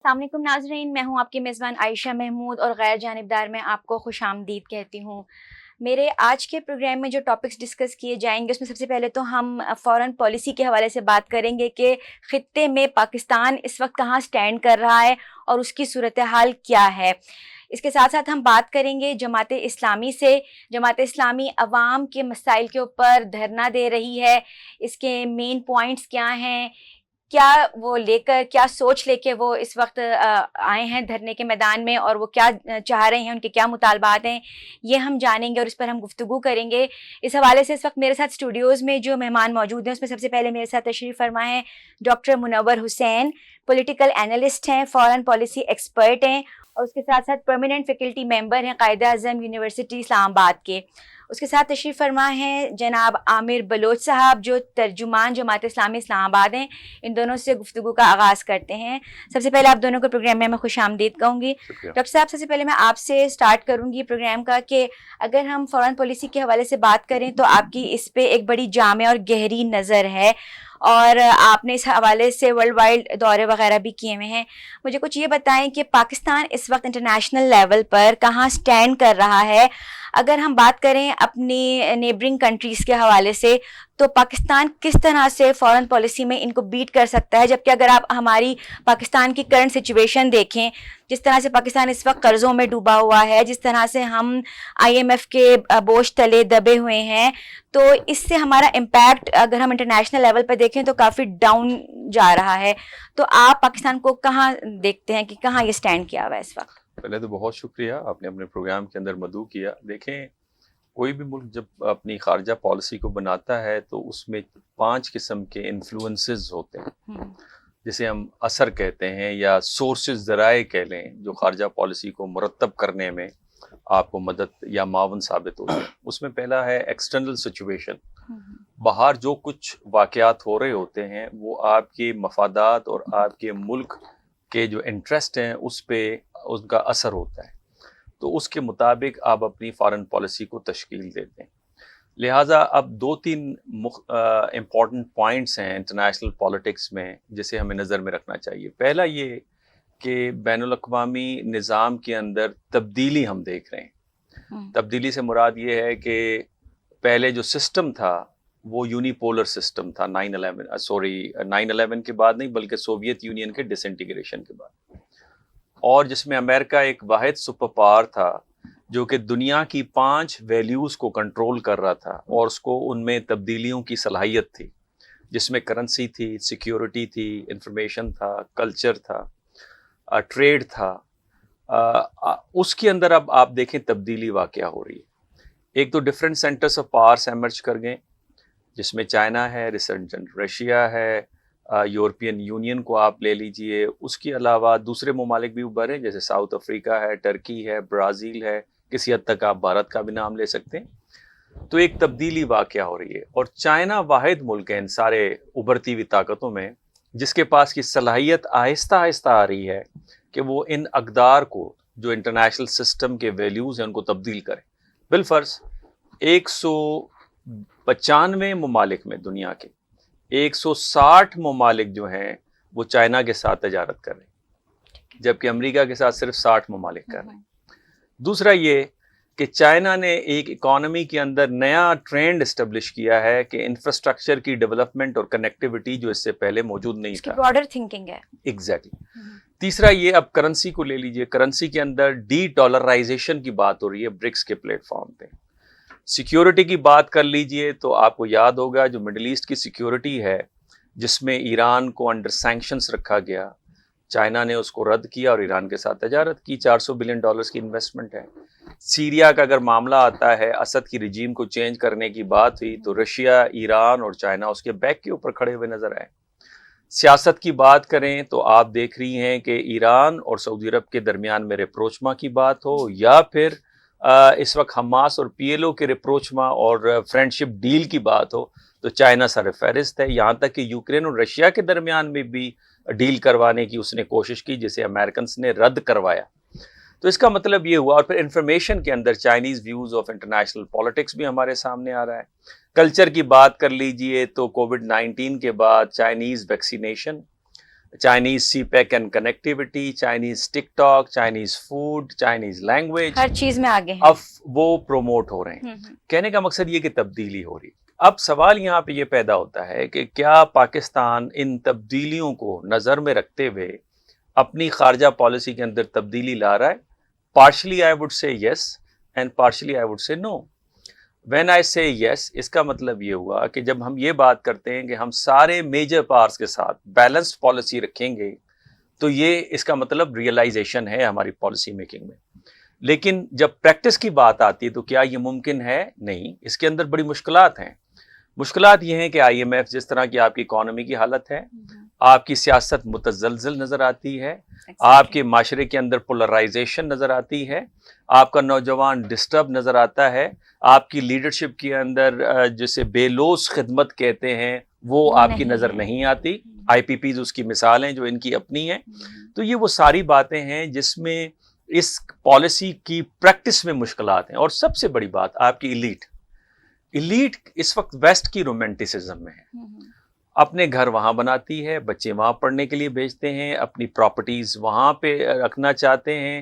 السلام علیکم ناظرین، میں ہوں آپ کی میزبان عائشہ محمود اور غیر جانبدار میں آپ کو خوش آمدید کہتی ہوں۔ میرے آج کے پروگرام میں جو ٹاپکس ڈسکس کیے جائیں گے اس میں سب سے پہلے تو ہم فارن پالیسی کے حوالے سے بات کریں گے کہ خطے میں پاکستان اس وقت کہاں سٹینڈ کر رہا ہے اور اس کی صورتحال کیا ہے۔ اس کے ساتھ ساتھ ہم بات کریں گے جماعت اسلامی سے۔ جماعت اسلامی عوام کے مسائل کے اوپر دھرنا دے رہی ہے، اس کے مین پوائنٹس کیا ہیں، کیا وہ لے کر، کیا سوچ لے کے وہ اس وقت آئے ہیں دھرنے کے میدان میں، اور وہ کیا چاہ رہے ہیں، ان کے کیا مطالبات ہیں، یہ ہم جانیں گے اور اس پر ہم گفتگو کریں گے۔ اس حوالے سے اس وقت میرے ساتھ اسٹوڈیوز میں جو مہمان موجود ہیں اس میں سب سے پہلے میرے ساتھ تشریف فرما ہے ڈاکٹر منور حسین، پولیٹیکل اینالسٹ ہیں، فارن پالیسی ایکسپرٹ ہیں، اور اس کے ساتھ ساتھ پرماننٹ فیکلٹی ممبر ہیں قائد اعظم یونیورسٹی اسلام آباد کے۔ اس کے ساتھ تشریف فرما ہیں جناب عامر بلوچ صاحب جو ترجمان جماعت اسلامی اسلام آباد ہیں۔ ان دونوں سے گفتگو کا آغاز کرتے ہیں۔ سب سے پہلے آپ دونوں کو پروگرام میں خوش آمدید کہوں گی۔ ڈاکٹر صاحب، سب سے پہلے میں آپ سے سٹارٹ کروں گی پروگرام کا کہ اگر ہم فارن پالیسی کے حوالے سے بات کریں تو آپ کی اس پہ ایک بڑی جامع اور گہری نظر ہے، اور آپ نے اس حوالے سے ورلڈ وائڈ دورے وغیرہ بھی کیے ہوئے ہیں۔ مجھے کچھ یہ بتائیں کہ پاکستان اس وقت انٹرنیشنل لیول پر کہاں سٹینڈ کر رہا ہے؟ اگر ہم بات کریں اپنی نیبرنگ کنٹریز کے حوالے سے تو پاکستان کس طرح سے فارن پالیسی میں ان کو بیٹ کر سکتا ہے، جبکہ اگر آپ ہماری پاکستان کی کرنٹ سچویشن دیکھیں، جس طرح سے پاکستان اس وقت قرضوں میں ڈوبا ہوا ہے، جس طرح سے ہم IMF کے بوجھ تلے دبے ہوئے ہیں، تو اس سے ہمارا امپیکٹ اگر ہم انٹرنیشنل لیول پہ دیکھیں تو کافی ڈاؤن جا رہا ہے۔ تو آپ پاکستان کو کہاں دیکھتے ہیں کہ کہاں یہ سٹینڈ کیا ہوا ہے اس وقت؟ پہلے تو بہت شکریہ، آپ نے اپنے پروگرام کے اندر مدعو کیا۔ دیکھیں، کوئی بھی ملک جب اپنی خارجہ پالیسی کو بناتا ہے تو اس میں 5 قسم کے انفلوئنسز ہوتے ہیں، جسے ہم اثر کہتے ہیں یا سورسز، ذرائع کہہ لیں، جو خارجہ پالیسی کو مرتب کرنے میں آپ کو مدد یا معاون ثابت ہوتے ہیں۔ اس میں پہلا ہے ایکسٹرنل سچویشن۔ باہر جو کچھ واقعات ہو رہے ہوتے ہیں وہ آپ کے مفادات اور آپ کے ملک کے جو انٹرسٹ ہیں اس پہ ان کا اثر ہوتا ہے، تو اس کے مطابق آپ اپنی فارن پالیسی کو تشکیل دیتے ہیں۔ لہٰذا اب 2-3 امپورٹنٹ پوائنٹس ہیں انٹرنیشنل پالیٹکس میں جسے ہمیں نظر میں رکھنا چاہیے۔ پہلا یہ کہ بین الاقوامی نظام کے اندر تبدیلی ہم دیکھ رہے ہیں۔ تبدیلی سے مراد یہ ہے کہ پہلے جو سسٹم تھا وہ یونیپولر سسٹم تھا 9/11 کے بعد نہیں، بلکہ سوویت یونین کے ڈس انٹیگریشن کے بعد، اور جس میں امریکہ ایک واحد سپر پاور تھا جو کہ دنیا کی 5 ویلیوز کو کنٹرول کر رہا تھا، اور اس کو ان میں تبدیلیوں کی صلاحیت تھی، جس میں کرنسی تھی، سیکیورٹی تھی، انفارمیشن تھا، کلچر تھا، ٹریڈ تھا۔ اس کے اندر اب آپ دیکھیں تبدیلی واقع ہو رہی ہے۔ ایک تو different centres of powers emerge کر گئے، جس میں چائنا ہے، ریسرجنٹ رشیا ہے، یورپین یونین کو آپ لے لیجئے، اس کے علاوہ دوسرے ممالک بھی ابھرے جیسے ساؤتھ افریقہ ہے، ٹرکی ہے، برازیل ہے، کسی حد تک آپ بھارت کا بھی نام لے سکتے ہیں۔ تو ایک تبدیلی واقع ہو رہی ہے، اور چائنا واحد ملک ہے ان سارے ابھرتی ہوئی طاقتوں میں جس کے پاس کی صلاحیت آہستہ آہستہ آ رہی ہے کہ وہ ان اقدار کو جو انٹرنیشنل سسٹم کے ویلیوز ہیں ان کو تبدیل کرے۔ بالفرض 195 ممالک میں دنیا کے 160 ممالک جو ہیں وہ چائنا کے ساتھ تجارت کر رہے ہیں، جبکہ امریکہ کے ساتھ صرف 60 ممالک کر رہے ہیں۔ دوسرا یہ کہ چائنا نے ایک اکانومی کے اندر نیا ٹرینڈ اسٹیبلش کیا ہے کہ انفراسٹرکچر کی ڈیولپمنٹ اور کنیکٹیوٹی جو اس سے پہلے موجود نہیں تھا، براڈر تھنکنگ ہے۔ ایگزیکٹلی۔ تیسرا یہ، اب کرنسی کو لے لیجئے، کرنسی کے اندر ڈی ڈالرائزیشن کی بات ہو رہی ہے برکس کے پلیٹ فارم پہ۔ سیکیورٹی کی بات کر لیجئے تو آپ کو یاد ہوگا جو مڈل ایسٹ کی سیکیورٹی ہے جس میں ایران کو انڈر سینکشنز رکھا گیا، چائنا نے اس کو رد کیا اور ایران کے ساتھ تجارت کی، $400 بلین کی انویسٹمنٹ ہے۔ سیریا کا اگر معاملہ آتا ہے، اسد کی رجیم کو چینج کرنے کی بات ہوئی تو رشیا، ایران اور چائنا اس کے بیک کے اوپر کھڑے ہوئے نظر آئے۔ سیاست کی بات کریں تو آپ دیکھ رہی ہیں کہ ایران اور سعودی عرب کے درمیان میں ریپروچما کی بات ہو، یا پھر اس وقت حماس اور PLO کے ریپروچما اور فرینڈشپ ڈیل کی بات ہو تو چائنا سر فہرست ہے۔ یہاں تک کہ یوکرین اور رشیا کے درمیان میں بھی ڈیل کروانے کی اس نے کوشش کی جسے امریکنز نے رد کروایا۔ تو اس کا مطلب یہ ہوا، اور پھر انفارمیشن کے اندر Chinese views of international politics بھی ہمارے سامنے آ رہا ہے۔ کلچر کی بات کر لیجئے تو کووڈ 19 کے بعد Chinese vaccination, Chinese CPEC and connectivity, Chinese TikTok, Chinese food, Chinese language, ہر چیز میں آگے ہیں. اب وہ پروموٹ ہو رہے ہیں. کہنے کا مقصد یہ کہ تبدیلی ہو رہی. اب سوال یہاں پہ یہ پیدا ہوتا ہے کہ کیا پاکستان ان تبدیلیوں کو نظر میں رکھتے ہوئے اپنی خارجہ پالیسی کے اندر تبدیلی لا رہا ہے؟ Partially I would say yes and partially I would say no. When I سے یس، اس کا مطلب یہ ہوا کہ جب ہم یہ بات کرتے ہیں کہ ہم سارے میجر پاورز کے ساتھ بیلنسڈ پالیسی رکھیں گے تو یہ اس کا مطلب ریئلائزیشن ہے ہماری پالیسی میکنگ میں. لیکن جب پریکٹس کی بات آتی ہے تو کیا یہ ممکن ہے؟ نہیں، اس کے اندر بڑی مشکلات ہیں. مشکلات یہ ہیں کہ IMF جس طرح کی آپ کی اکانومی کی حالت ہے، آپ کی سیاست متزلزل نظر آتی ہے، آپ کے معاشرے کے اندر پولرائزیشن نظر آتی ہے، آپ کا نوجوان ڈسٹرب نظر آتا ہے، آپ کی لیڈرشپ کے اندر جسے بے لوث خدمت کہتے ہیں وہ آپ کی نظر نہیں آتی. IPPs اس کی مثال ہیں جو ان کی اپنی ہیں. تو یہ وہ ساری باتیں ہیں جس میں اس پالیسی کی پریکٹس میں مشکلات ہیں. اور سب سے بڑی بات آپ کی ایلیٹ اس وقت ویسٹ کی رومانٹسزم میں ہے. اپنے گھر وہاں بناتی ہے، بچے وہاں پڑھنے کے لیے بھیجتے ہیں، اپنی پراپرٹیز وہاں پہ رکھنا چاہتے ہیں.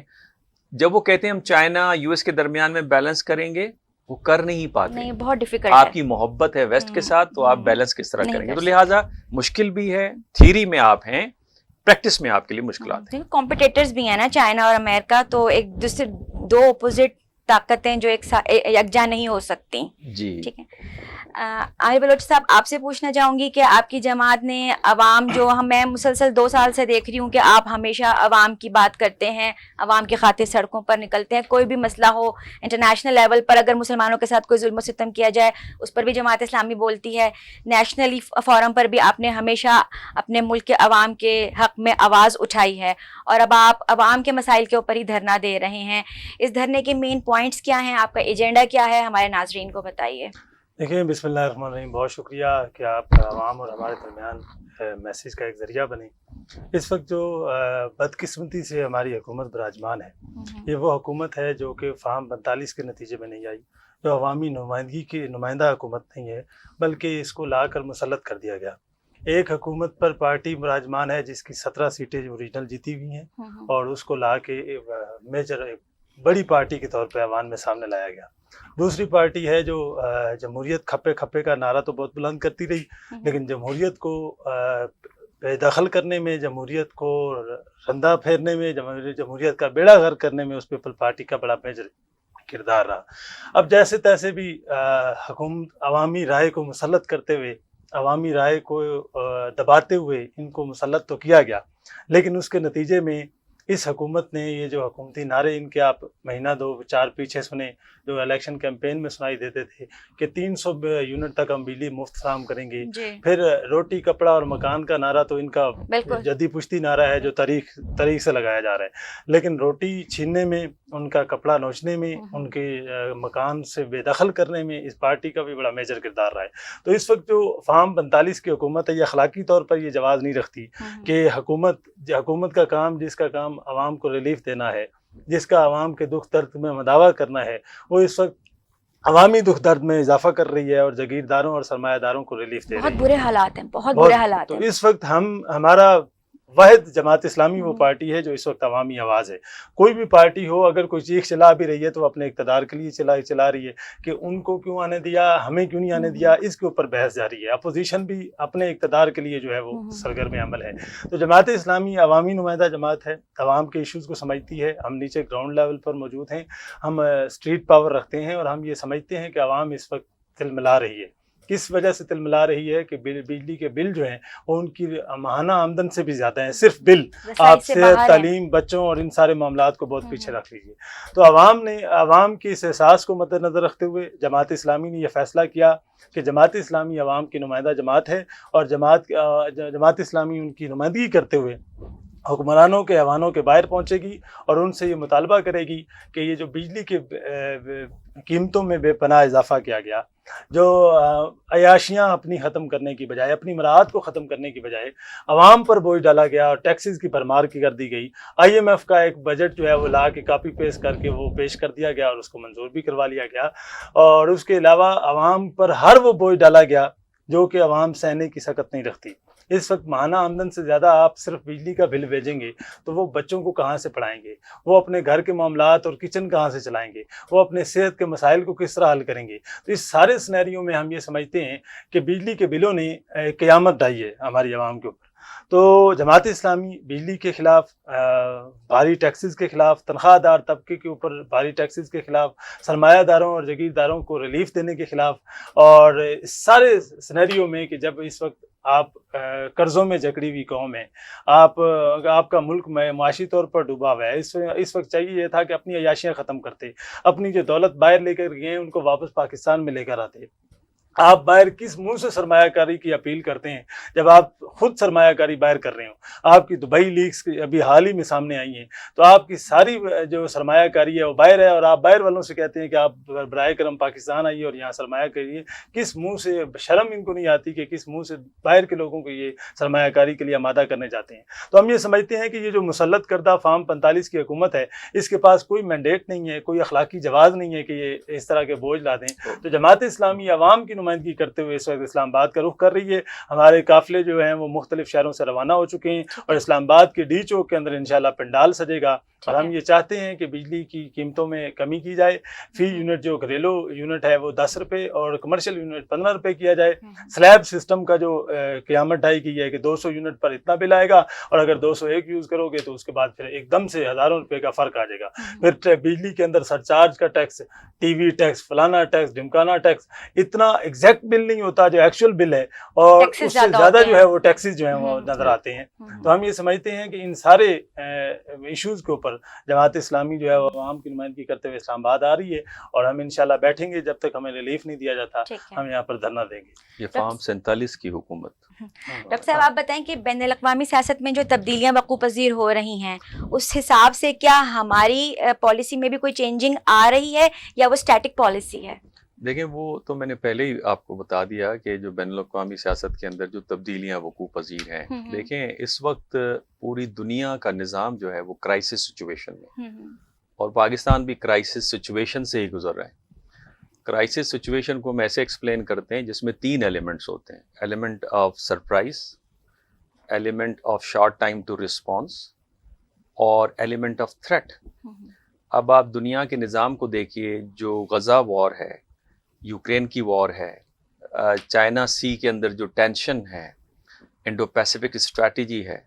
جب وہ کہتے ہیں ہم چائنا US کے درمیان میں بیلنس کریں گے، وہ کر نہیں پاتے. نہیں، بہت ڈیفیکلٹ. آپ کی محبت ہے ویسٹ کے ساتھ تو آپ بیلنس کس طرح کریں گے؟ تو لہٰذا مشکل بھی ہے. تھیوری میں آپ ہیں، پریکٹس میں آپ کے لیے مشکلات ہیں. کمپٹیٹرز بھی ہیں نا چائنا اور امریکہ، تو ایک دوسرے دو اپوزٹ طاقتیں جو ایک یکجا نہیں ہو سکتی. جی ٹھیک ہے. عارف بلوچ صاحب، آپ سے پوچھنا چاہوں گی کہ آپ کی جماعت نے عوام جو میں مسلسل 2 سال سے دیکھ رہی ہوں کہ آپ ہمیشہ عوام کی بات کرتے ہیں، عوام کی خاطر سڑکوں پر نکلتے ہیں. کوئی بھی مسئلہ ہو انٹرنیشنل لیول پر، اگر مسلمانوں کے ساتھ کوئی ظلم و ستم کیا جائے اس پر بھی جماعت اسلامی بولتی ہے. نیشنلی فورم پر بھی آپ نے ہمیشہ اپنے ملک کے عوام کے حق میں آواز اٹھائی ہے، اور اب آپ عوام کے مسائل کے اوپر ہی دھرنا دے رہے ہیں. اس دھرنے کے مین پوائنٹس کیا ہیں؟ آپ کا ایجنڈا کیا ہے؟ ہمارے ناظرین کو بتائیے. دیکھیں، بسم اللہ الرحمن الرحیم. بہت شکریہ کہ آپ عوام اور ہمارے درمیان میسیج کا ایک ذریعہ بنے. اس وقت جو بدقسمتی سے ہماری حکومت براجمان ہے، یہ وہ حکومت ہے جو کہ فارم 45 کے نتیجے میں نہیں آئی، جو عوامی نمائندگی کی نمائندہ حکومت نہیں ہے، بلکہ اس کو لا کر مسلط کر دیا گیا. ایک حکومت پر پارٹی براجمان ہے جس کی 17 سیٹیں اوریجنل جیتی ہوئی ہیں، اور اس کو لا کے میجر بڑی پارٹی کے طور پہ عوام میں سامنے لایا گیا. دوسری پارٹی ہے جو جمہوریت کھپے کھپے کا نعرہ تو بہت بلند کرتی رہی، لیکن جمہوریت کو بے دخل کرنے میں، جمہوریت کو رندہ پھیرنے میں، جمہوریت کا بیڑا غرق کرنے میں اس پیپل پارٹی کا بڑا میجر کردار رہا. اب جیسے تیسے بھی حکومت عوامی رائے کو مسلط کرتے ہوئے، عوامی رائے کو دباتے ہوئے ان کو مسلط تو کیا گیا، لیکن اس کے نتیجے میں اس حکومت نے یہ جو حکومتی نعرے ان کے آپ مہینہ 2-4 پیچھے سنے، جو الیکشن کیمپین میں سنائی دیتے تھے کہ 300 یونٹ تک ہم بجلی مفت فراہم کریں گے. پھر روٹی کپڑا اور مکان کا نعرہ تو ان کا جدی پشتی نعرہ ہے جو تاریخ سے لگایا جا رہا ہے، لیکن روٹی چھیننے میں، ان کا کپڑا نوچنے میں، ان کے مکان سے بے دخل کرنے میں اس پارٹی کا بھی بڑا میجر کردار رہا ہے. تو اس وقت جو فارم 45 کی حکومت ہے، یہ اخلاقی طور پر یہ جواز نہیں رکھتی کہ حکومت کا کام، جس کا کام عوام کو ریلیف دینا ہے، جس کا عوام کے دکھ درد میں مداوع کرنا ہے، وہ اس وقت عوامی دکھ درد میں اضافہ کر رہی ہے اور جاگیرداروں اور سرمایہ داروں کو ریلیف دے رہی ہے. بہت برے حالات ہیں، بہت برے حالات ہیں. تو اس وقت ہمارا واحد جماعت اسلامی وہ پارٹی ہے جو اس وقت عوامی آواز ہے. کوئی بھی پارٹی ہو، اگر کوئی چیخ چلا بھی رہی ہے تو اپنے اقتدار کے لیے چلا رہی ہے کہ ان کو کیوں آنے دیا، ہمیں کیوں نہیں آنے دیا، اس کے اوپر بحث جاری ہے. اپوزیشن بھی اپنے اقتدار کے لیے جو ہے وہ سرگرم عمل ہے. تو جماعت اسلامی عوامی نمائندہ جماعت ہے، عوام کے ایشوز کو سمجھتی ہے. ہم نیچے گراؤنڈ لیول پر موجود ہیں، ہم اسٹریٹ پاور رکھتے ہیں، اور ہم یہ سمجھتے ہیں کہ عوام اس وقت تلملا رہی ہے. کس وجہ سے تلملا رہی ہے کہ بجلی کے بل جو ہیں وہ ان کی ماہانہ آمدن سے بھی زیادہ ہیں. صرف بل، آپ صحت، تعلیم، بچوں اور ان سارے معاملات کو بہت پیچھے رکھ لیجیے. تو عوام کی اس احساس کو مد نظر رکھتے ہوئے جماعت اسلامی نے یہ فیصلہ کیا کہ جماعت اسلامی عوام کی نمائندہ جماعت ہے، اور جماعت اسلامی ان کی نمائندگی کرتے ہوئے حکمرانوں کے ایوانوں کے باہر پہنچے گی اور ان سے یہ مطالبہ کرے گی کہ یہ جو بجلی کے قیمتوں میں بے پناہ اضافہ کیا گیا، جو عیاشیاں اپنی ختم کرنے کی بجائے، اپنی مراعات کو ختم کرنے کی بجائے عوام پر بوجھ ڈالا گیا اور ٹیکسز کی بھرمار کر دی گئی. IMF کا ایک بجٹ جو ہے وہ لا کے کاپی پیسٹ کر کے وہ پیش کر دیا گیا اور اس کو منظور بھی کروا لیا گیا. اور اس کے علاوہ عوام پر ہر وہ بوجھ ڈالا گیا جو کہ عوام سہنے کی سکت نہیں رکھتی. اس وقت ماہانہ آمدن سے زیادہ آپ صرف بجلی کا بل بھیجیں گے تو وہ بچوں کو کہاں سے پڑھائیں گے، وہ اپنے گھر کے معاملات اور کچن کہاں سے چلائیں گے، وہ اپنے صحت کے مسائل کو کس طرح حل کریں گے. تو اس سارے سینیریو میں ہم یہ سمجھتے ہیں کہ بجلی کے بلوں نے قیامت ڈھائی ہے ہماری عوام کے اوپر. تو جماعت اسلامی بجلی کے خلاف، بھاری ٹیکسز کے خلاف، تنخواہ دار طبقے کے اوپر بھاری ٹیکسز کے خلاف، سرمایہ داروں اور جاگیرداروں کو ریلیف دینے کے خلاف، اور اس سارے سینیریو میں کہ جب اس وقت آپ قرضوں میں جکڑی ہوئی قوم ہے، آپ کا ملک میں معاشی طور پر ڈوبا ہوا ہے، اس وقت چاہیے یہ تھا کہ اپنی عیاشیاں ختم کرتے، اپنی جو دولت باہر لے کر گئے ان کو واپس پاکستان میں لے کر آتے. آپ باہر کس منہ سے سرمایہ کاری کی اپیل کرتے ہیں جب آپ خود سرمایہ کاری باہر کر رہے ہوں؟ آپ کی دبئی لیکس ابھی حال ہی میں سامنے آئی ہیں، تو آپ کی ساری جو سرمایہ کاری ہے وہ باہر ہے، اور آپ باہر والوں سے کہتے ہیں کہ آپ برائے کرم پاکستان آئیے اور یہاں سرمایہ کریے. کس منہ سے، شرم ان کو نہیں آتی کہ کس منہ سے باہر کے لوگوں کو یہ سرمایہ کاری کے لیے آمادہ کرنے جاتے ہیں؟ تو ہم یہ سمجھتے ہیں کہ یہ جو مسلط کردہ فارم 45 کی حکومت ہے، اس کے پاس کوئی مینڈیٹ نہیں ہے، کوئی اخلاقی جواز نہیں ہے کہ یہ اس طرح کے بوجھ لا دیں. تو جماعت اسلامی عوام کی نمائندگی کرتے ہوئے اس وقت اسلام آباد کا رخ کر رہی ہے. ہمارے قافلے جو ہیں وہ مختلف شہروں سے روانہ ہو چکے ہیں، اور اسلام آباد کے ڈی چوک کے اندر انشاءاللہ پنڈال سجے گا. اور ہم یہ چاہتے ہیں کہ بجلی کی قیمتوں میں کمی کی جائے. فی یونٹ جو گھریلو یونٹ ہے وہ 10 روپے اور کمرشل یونٹ 15 روپے کیا جائے. سلیب سسٹم کا جو قیامت ڈھائی کی ہے کہ 200 یونٹ پر اتنا بل آئے گا، اور اگر 201 یوز کرو گے تو اس کے بعد پھر ایک دم سے ہزاروں روپے کا فرق آ جائے گا. پھر بجلی کے اندر سرچارج کا ٹیکس، ٹی وی ٹیکس، فلانا ٹیکس، ڈھمکانا ٹیکس، اتنا ایگزیکٹ بل نہیں ہوتا جو ایکچوئل بل ہے، اور اس سے زیادہ جو ہے وہ ٹیکسز جو ہیں وہ نظر آتے ہیں. تو ہم یہ سمجھتے ہیں کہ ان سارے ایشوز کے اوپر جماعت اسلامی جو ہے وہ عوام کی نمائندگی کرتے ہوئے اسلام آباد آ رہی ہے، اور ہم انشاءاللہ بیٹھیں گے جب تک ہمیں ریلیف نہیں دیا جاتا. ہم یہاں پر دھرنا دیں گے. یہ فارم 47 کی حکومت. ڈاکٹر صاحب آپ بتائیں کہ بین الاقوامی سیاست میں جو تبدیلیاں وقوع پذیر ہو رہی ہیں، اس حساب سے کیا ہماری پالیسی میں بھی کوئی چینجنگ آ رہی ہے یا وہ اسٹیٹک پالیسی ہے؟ دیکھیں وہ تو میں نے پہلے ہی آپ کو بتا دیا کہ جو بین الاقوامی سیاست کے اندر جو تبدیلیاں وقوع پذیر ہیں. دیکھیں اس وقت پوری دنیا کا نظام جو ہے وہ کرائسس سچویشن میں، اور پاکستان بھی کرائسس سچویشن سے ہی گزر رہا ہے. کرائسس سچویشن کو ہم ایسے ایکسپلین کرتے ہیں جس میں 3 ایلیمنٹس ہوتے ہیں: element of surprise, element of short time to response, اور ایلیمنٹ آف تھریٹ. اب آپ دنیا کے نظام کو دیکھیے، جو غزہ وار ہے، یوکرین کی وار ہے، چائنا سی کے اندر جو ٹینشن ہے، انڈو پیسیفک اسٹریٹجی ہے،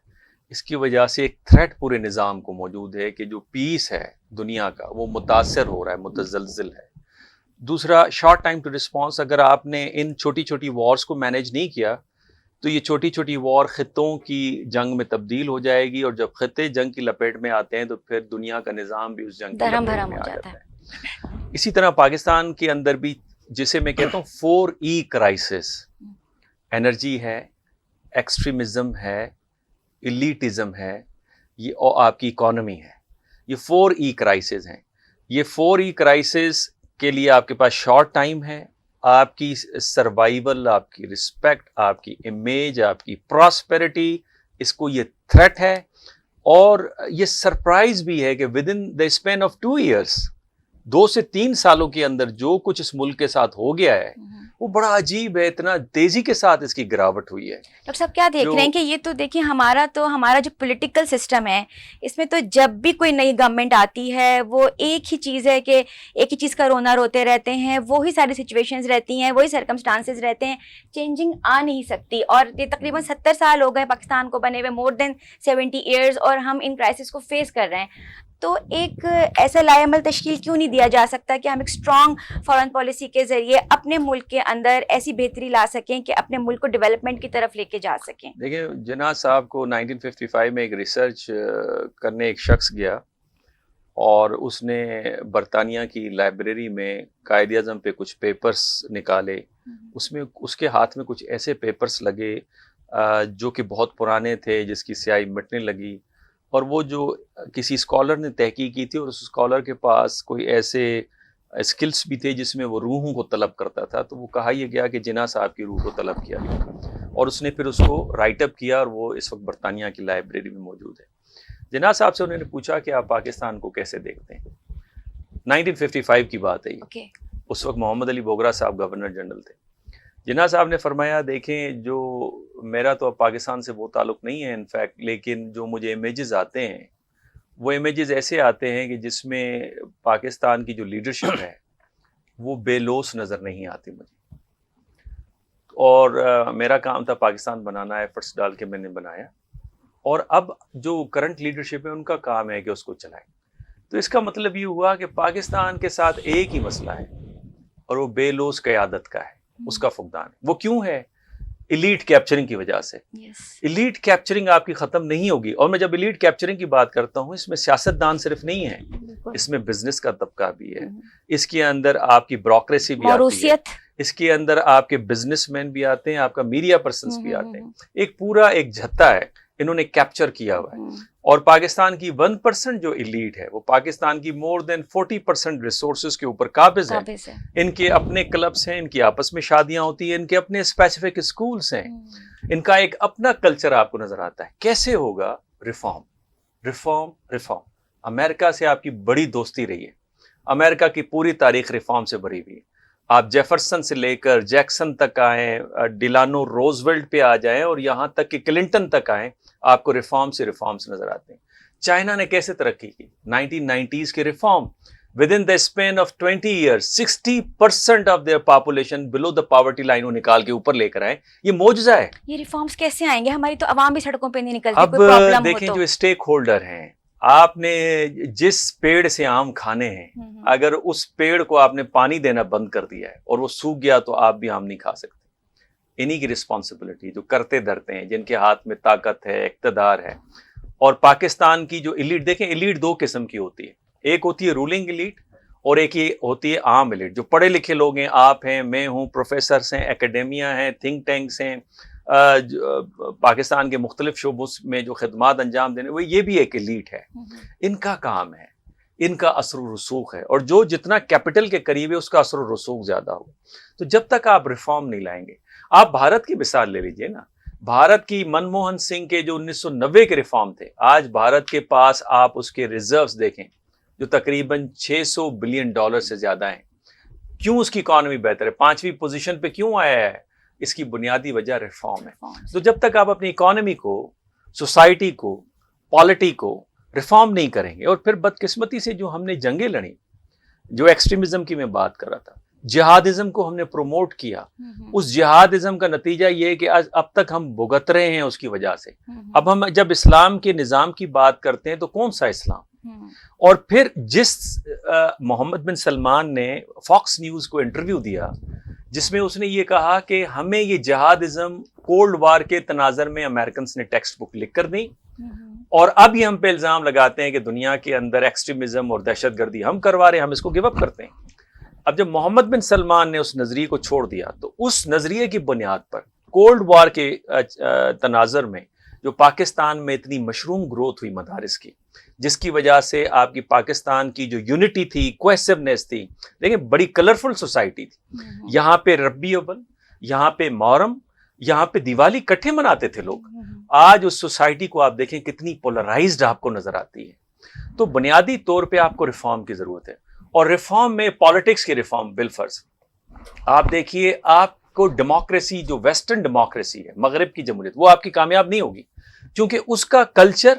اس کی وجہ سے ایک تھریٹ پورے نظام کو موجود ہے کہ جو پیس ہے دنیا کا وہ متاثر ہو رہا ہے، متزلزل ہے. دوسرا شارٹ ٹائم ٹو رسپانس. اگر آپ نے ان چھوٹی چھوٹی وارز کو مینیج نہیں کیا تو یہ چھوٹی چھوٹی وار خطوں کی جنگ میں تبدیل ہو جائے گی، اور جب خطے جنگ کی لپیٹ میں آتے ہیں تو پھر دنیا کا نظام بھی اس جنگ کی لپیٹ میں آ جاتا ہے. اسی طرح پاکستان کے اندر بھی، جسے میں کہتا ہوں 4E کرائسس، انرجی ہے، ایکسٹریمزم ہے، ایلیٹزم ہے، یہ آپ کی اکانومی ہے. یہ 4E کرائسس ہیں. یہ 4E کرائسس کے لیے آپ کے پاس شارٹ ٹائم ہے، آپ کی سروائیول، آپ کی رسپیکٹ، آپ کی امیج، آپ کی پراسپیرٹی، اس کو یہ تھریٹ ہے. اور یہ سرپرائز بھی ہے کہ with in the span of 2 years، 2 سے 3 سالوں کے اندر جو کچھ اس ملک کے ساتھ ہو گیا ہے وہ بڑا عجیب ہے. اتنا تیزی کے ساتھ اس کی گراوٹ ہوئی ہے. ڈاکٹر صاحب کیا دیکھ رہے ہیں کہ یہ تو دیکھیں ہمارا جو پولیٹیکل سسٹم ہے، اس میں تو جب بھی کوئی نئی گورنمنٹ آتی ہے وہ ایک ہی چیز ہے کہ ایک ہی چیز کا رونا روتے رہتے ہیں، وہی ساری سچویشنز رہتی ہیں، وہی سرکمسٹانسز رہتے ہیں، چینجنگ آ نہیں سکتی. اور یہ تقریباً 70 سال ہو گئے پاکستان کو بنے ہوئے، مور دین 70 ایئرز، اور ہم ان کرائسس کو فیس کر رہے ہیں. تو ایک ایسا لائے عمل تشکیل کیوں نہیں دیا جا سکتا کہ ہم ایک اسٹرانگ فارن پالیسی کے ذریعے اپنے ملک کے اندر ایسی بہتری لا سکیں کہ اپنے ملک کو ڈیولپمنٹ کی طرف لے کے جا سکیں؟ دیکھیں جناح صاحب کو 1955 میں ایک ریسرچ کرنے ایک شخص گیا، اور اس نے برطانیہ کی لائبریری میں قائد اعظم پہ کچھ پیپرز نکالے. اس میں اس کے ہاتھ میں کچھ ایسے پیپرز لگے جو کہ بہت پرانے تھے، جس کی سیاہی مٹنے لگی. اور وہ جو کسی اسکالر نے تحقیق کی تھی، اور اس اسکالر کے پاس کوئی ایسے اسکلس بھی تھے جس میں وہ روحوں کو طلب کرتا تھا. تو وہ کہا یہ گیا کہ جناح صاحب کی روح کو طلب کیا گیا، اور اس نے پھر اس کو رائٹ اپ کیا، اور وہ اس وقت برطانیہ کی لائبریری میں موجود ہے. جناح صاحب سے انہوں نے پوچھا کہ آپ پاکستان کو کیسے دیکھتے ہیں. 1955 کی بات ہے یہ. اس وقت محمد علی بوگرا صاحب گورنر جنرل تھے. جناح صاحب نے فرمایا، دیکھیں جو میرا تو اب پاکستان سے وہ تعلق نہیں ہے انفیکٹ، لیکن جو مجھے امیجز آتے ہیں وہ امیجز ایسے آتے ہیں کہ جس میں پاکستان کی جو لیڈرشپ ہے وہ بے لوث نظر نہیں آتی مجھے. اور میرا کام تھا پاکستان بنانا، ایفرٹس ڈال کے میں نے بنایا، اور اب جو کرنٹ لیڈرشپ ہے ان کا کام ہے کہ اس کو چلائیں. تو اس کا مطلب یہ ہوا کہ پاکستان کے ساتھ ایک ہی مسئلہ ہے اور وہ بے لوث قیادت کا ہے، اس کا فقدان ہے. وہ کیوں ہے؟ ایلیٹ کیپچرنگ کی وجہ سے. ایلیٹ کیپچرنگ آپ کی ختم نہیں ہوگی. اور میں جب ایلیٹ کیپچرنگ کی بات کرتا ہوں، اس میں سیاستدان صرف نہیں ہے، اس میں بزنس کا طبقہ بھی ہے، اس کے اندر آپ کی بیوروکریسی بھی آتی ہے، اس کے اندر آپ کے بزنس مین بھی آتے ہیں، آپ کا میڈیا پرسنس بھی آتے ہیں. ایک پورا ایک جھتا ہے انہوں نے کیپچر کیا ہوا ہے. اور پاکستان کی 1% جو ایلیٹ ہے وہ پاکستان کی more than 40% ریسورسز کے اوپر قابض ہے. ان کے اپنے کلبس ہیں، ان کی آپس میں شادیاں ہوتی ہیں، ان کے اپنے اسپیسیفک اسکولز ہیں، ان کا ایک اپنا کلچر آپ کو نظر آتا ہے. کیسے ہوگا؟ Reform reform reform. امریکہ سے آپ کی بڑی دوستی رہی ہے، امریکہ کی پوری تاریخ ریفارم سے بھری ہوئی ہے. آپ جیفرسن سے لے کر جیکسن تک آئیں، ڈیلانو روزویلٹ پہ آ جائیں، اور یہاں تک کہ کلنٹن تک آئیں، آپ کو ریفارمس نظر آتے ہیں. چائنا نے کیسے ترقی کی؟ 1990s کے reform. Within the span of 20 years 60% of their population below the poverty line وہ نکال کے اوپر لے کر آئے. یہ معجزہ ہے. یہ ریفارمز کیسے آئیں گے؟ ہماری تو عوام بھی سڑکوں پہ نہیں نکلتی. اب دیکھیں جو اسٹیک ہولڈر ہیں، آپ نے جس پیڑ سے آم کھانے ہیں، اگر اس پیڑ کو آپ نے پانی دینا بند کر دیا ہے اور وہ سوکھ گیا تو آپ بھی آم نہیں کھا سکتے. انہی کی رسپانسبلٹی جو کرتے دھرتے ہیں، جن کے ہاتھ میں طاقت ہے، اقتدار ہے. اور پاکستان کی جو ایلیٹ، دیکھیں ایلیٹ دو قسم کی ہوتی ہے. ایک ہوتی ہے رولنگ ایلیٹ، اور ایک یہ ہوتی ہے عام ایلیٹ. جو پڑھے لکھے لوگ ہیں، آپ ہیں، میں ہوں، پروفیسرز ہیں، اکیڈیمیا ہیں، تھنک ٹینکس ہیں، پاکستان کے مختلف شعبوں میں جو خدمات انجام دینے، وہ یہ بھی ایک ایلیٹ ہے. ان کا کام ہے، ان کا اثر و رسوخ ہے، اور جو جتنا کیپٹل کے قریب ہے اس کا اثر و رسوخ زیادہ ہو. تو جب تک آپ ریفارم نہیں لائیں گے، آپ بھارت کی مثال لے لیجئے نا. بھارت کی منموہن سنگھ کے جو 1990 کے ریفارم تھے، آج بھارت کے پاس آپ اس کے ریزروز دیکھیں جو تقریباً $600 بلین سے زیادہ ہیں. کیوں اس کی اکانومی بہتر ہے؟ 5ویں پوزیشن پہ کیوں آیا ہے؟ اس کی بنیادی وجہ ریفارم ہے. تو جب تک آپ اپنی اکانومی کو، سوسائٹی کو، پالیٹی کو ریفارم نہیں کریں گے، اور پھر بدقسمتی سے جو ہم نے جنگیں لڑیں، جو ایکسٹریمزم کی میں بات کر رہا تھا، جہادازم کو ہم نے پروموٹ کیا، اس جہادازم کا نتیجہ یہ ہے کہ اب تک ہم بھگت رہے ہیں اس کی وجہ سے. اب ہم جب اسلام کے نظام کی بات کرتے ہیں تو کون سا اسلام؟ اور پھر جس محمد بن سلمان نے فاکس نیوز کو انٹرویو دیا جس میں اس نے یہ کہا کہ ہمیں یہ جہادازم کولڈ وار کے تناظر میں امریکنز نے ٹیکسٹ بک لکھ کر دی، اور اب یہ ہم پہ الزام لگاتے ہیں کہ دنیا کے اندر ایکسٹریمزم اور دہشت گردی ہم کروا رہے ہیں، ہم اس کو گیو اپ کرتے ہیں. اب جب محمد بن سلمان نے اس نظریے کو چھوڑ دیا تو اس نظریے کی بنیاد پر کولڈ وار کے تناظر میں جو پاکستان میں اتنی مشروم گروتھ ہوئی مدارس کی، جس کی وجہ سے آپ کی پاکستان کی جو یونٹی تھی، کوہیسونیس تھی، دیکھیں بڑی کلرفل سوسائٹی تھی. یہاں پہ ربیع اول، یہاں پہ محرم، یہاں پہ دیوالی کٹھے مناتے تھے لوگ. آج اس سوسائٹی کو آپ دیکھیں کتنی پولرائزڈ آپ کو نظر آتی ہے. تو بنیادی طور پہ آپ کو ریفارم کی ضرورت ہے، اور ریفارم میں پالیٹکس کی ریفارم بالفرض. آپ دیکھیے، آپ کو ڈیموکریسی جو ویسٹرن ڈیموکریسی ہے، مغرب کی جمہوریت، وہ آپ کی کامیاب نہیں ہوگی، کیونکہ اس کا کلچر،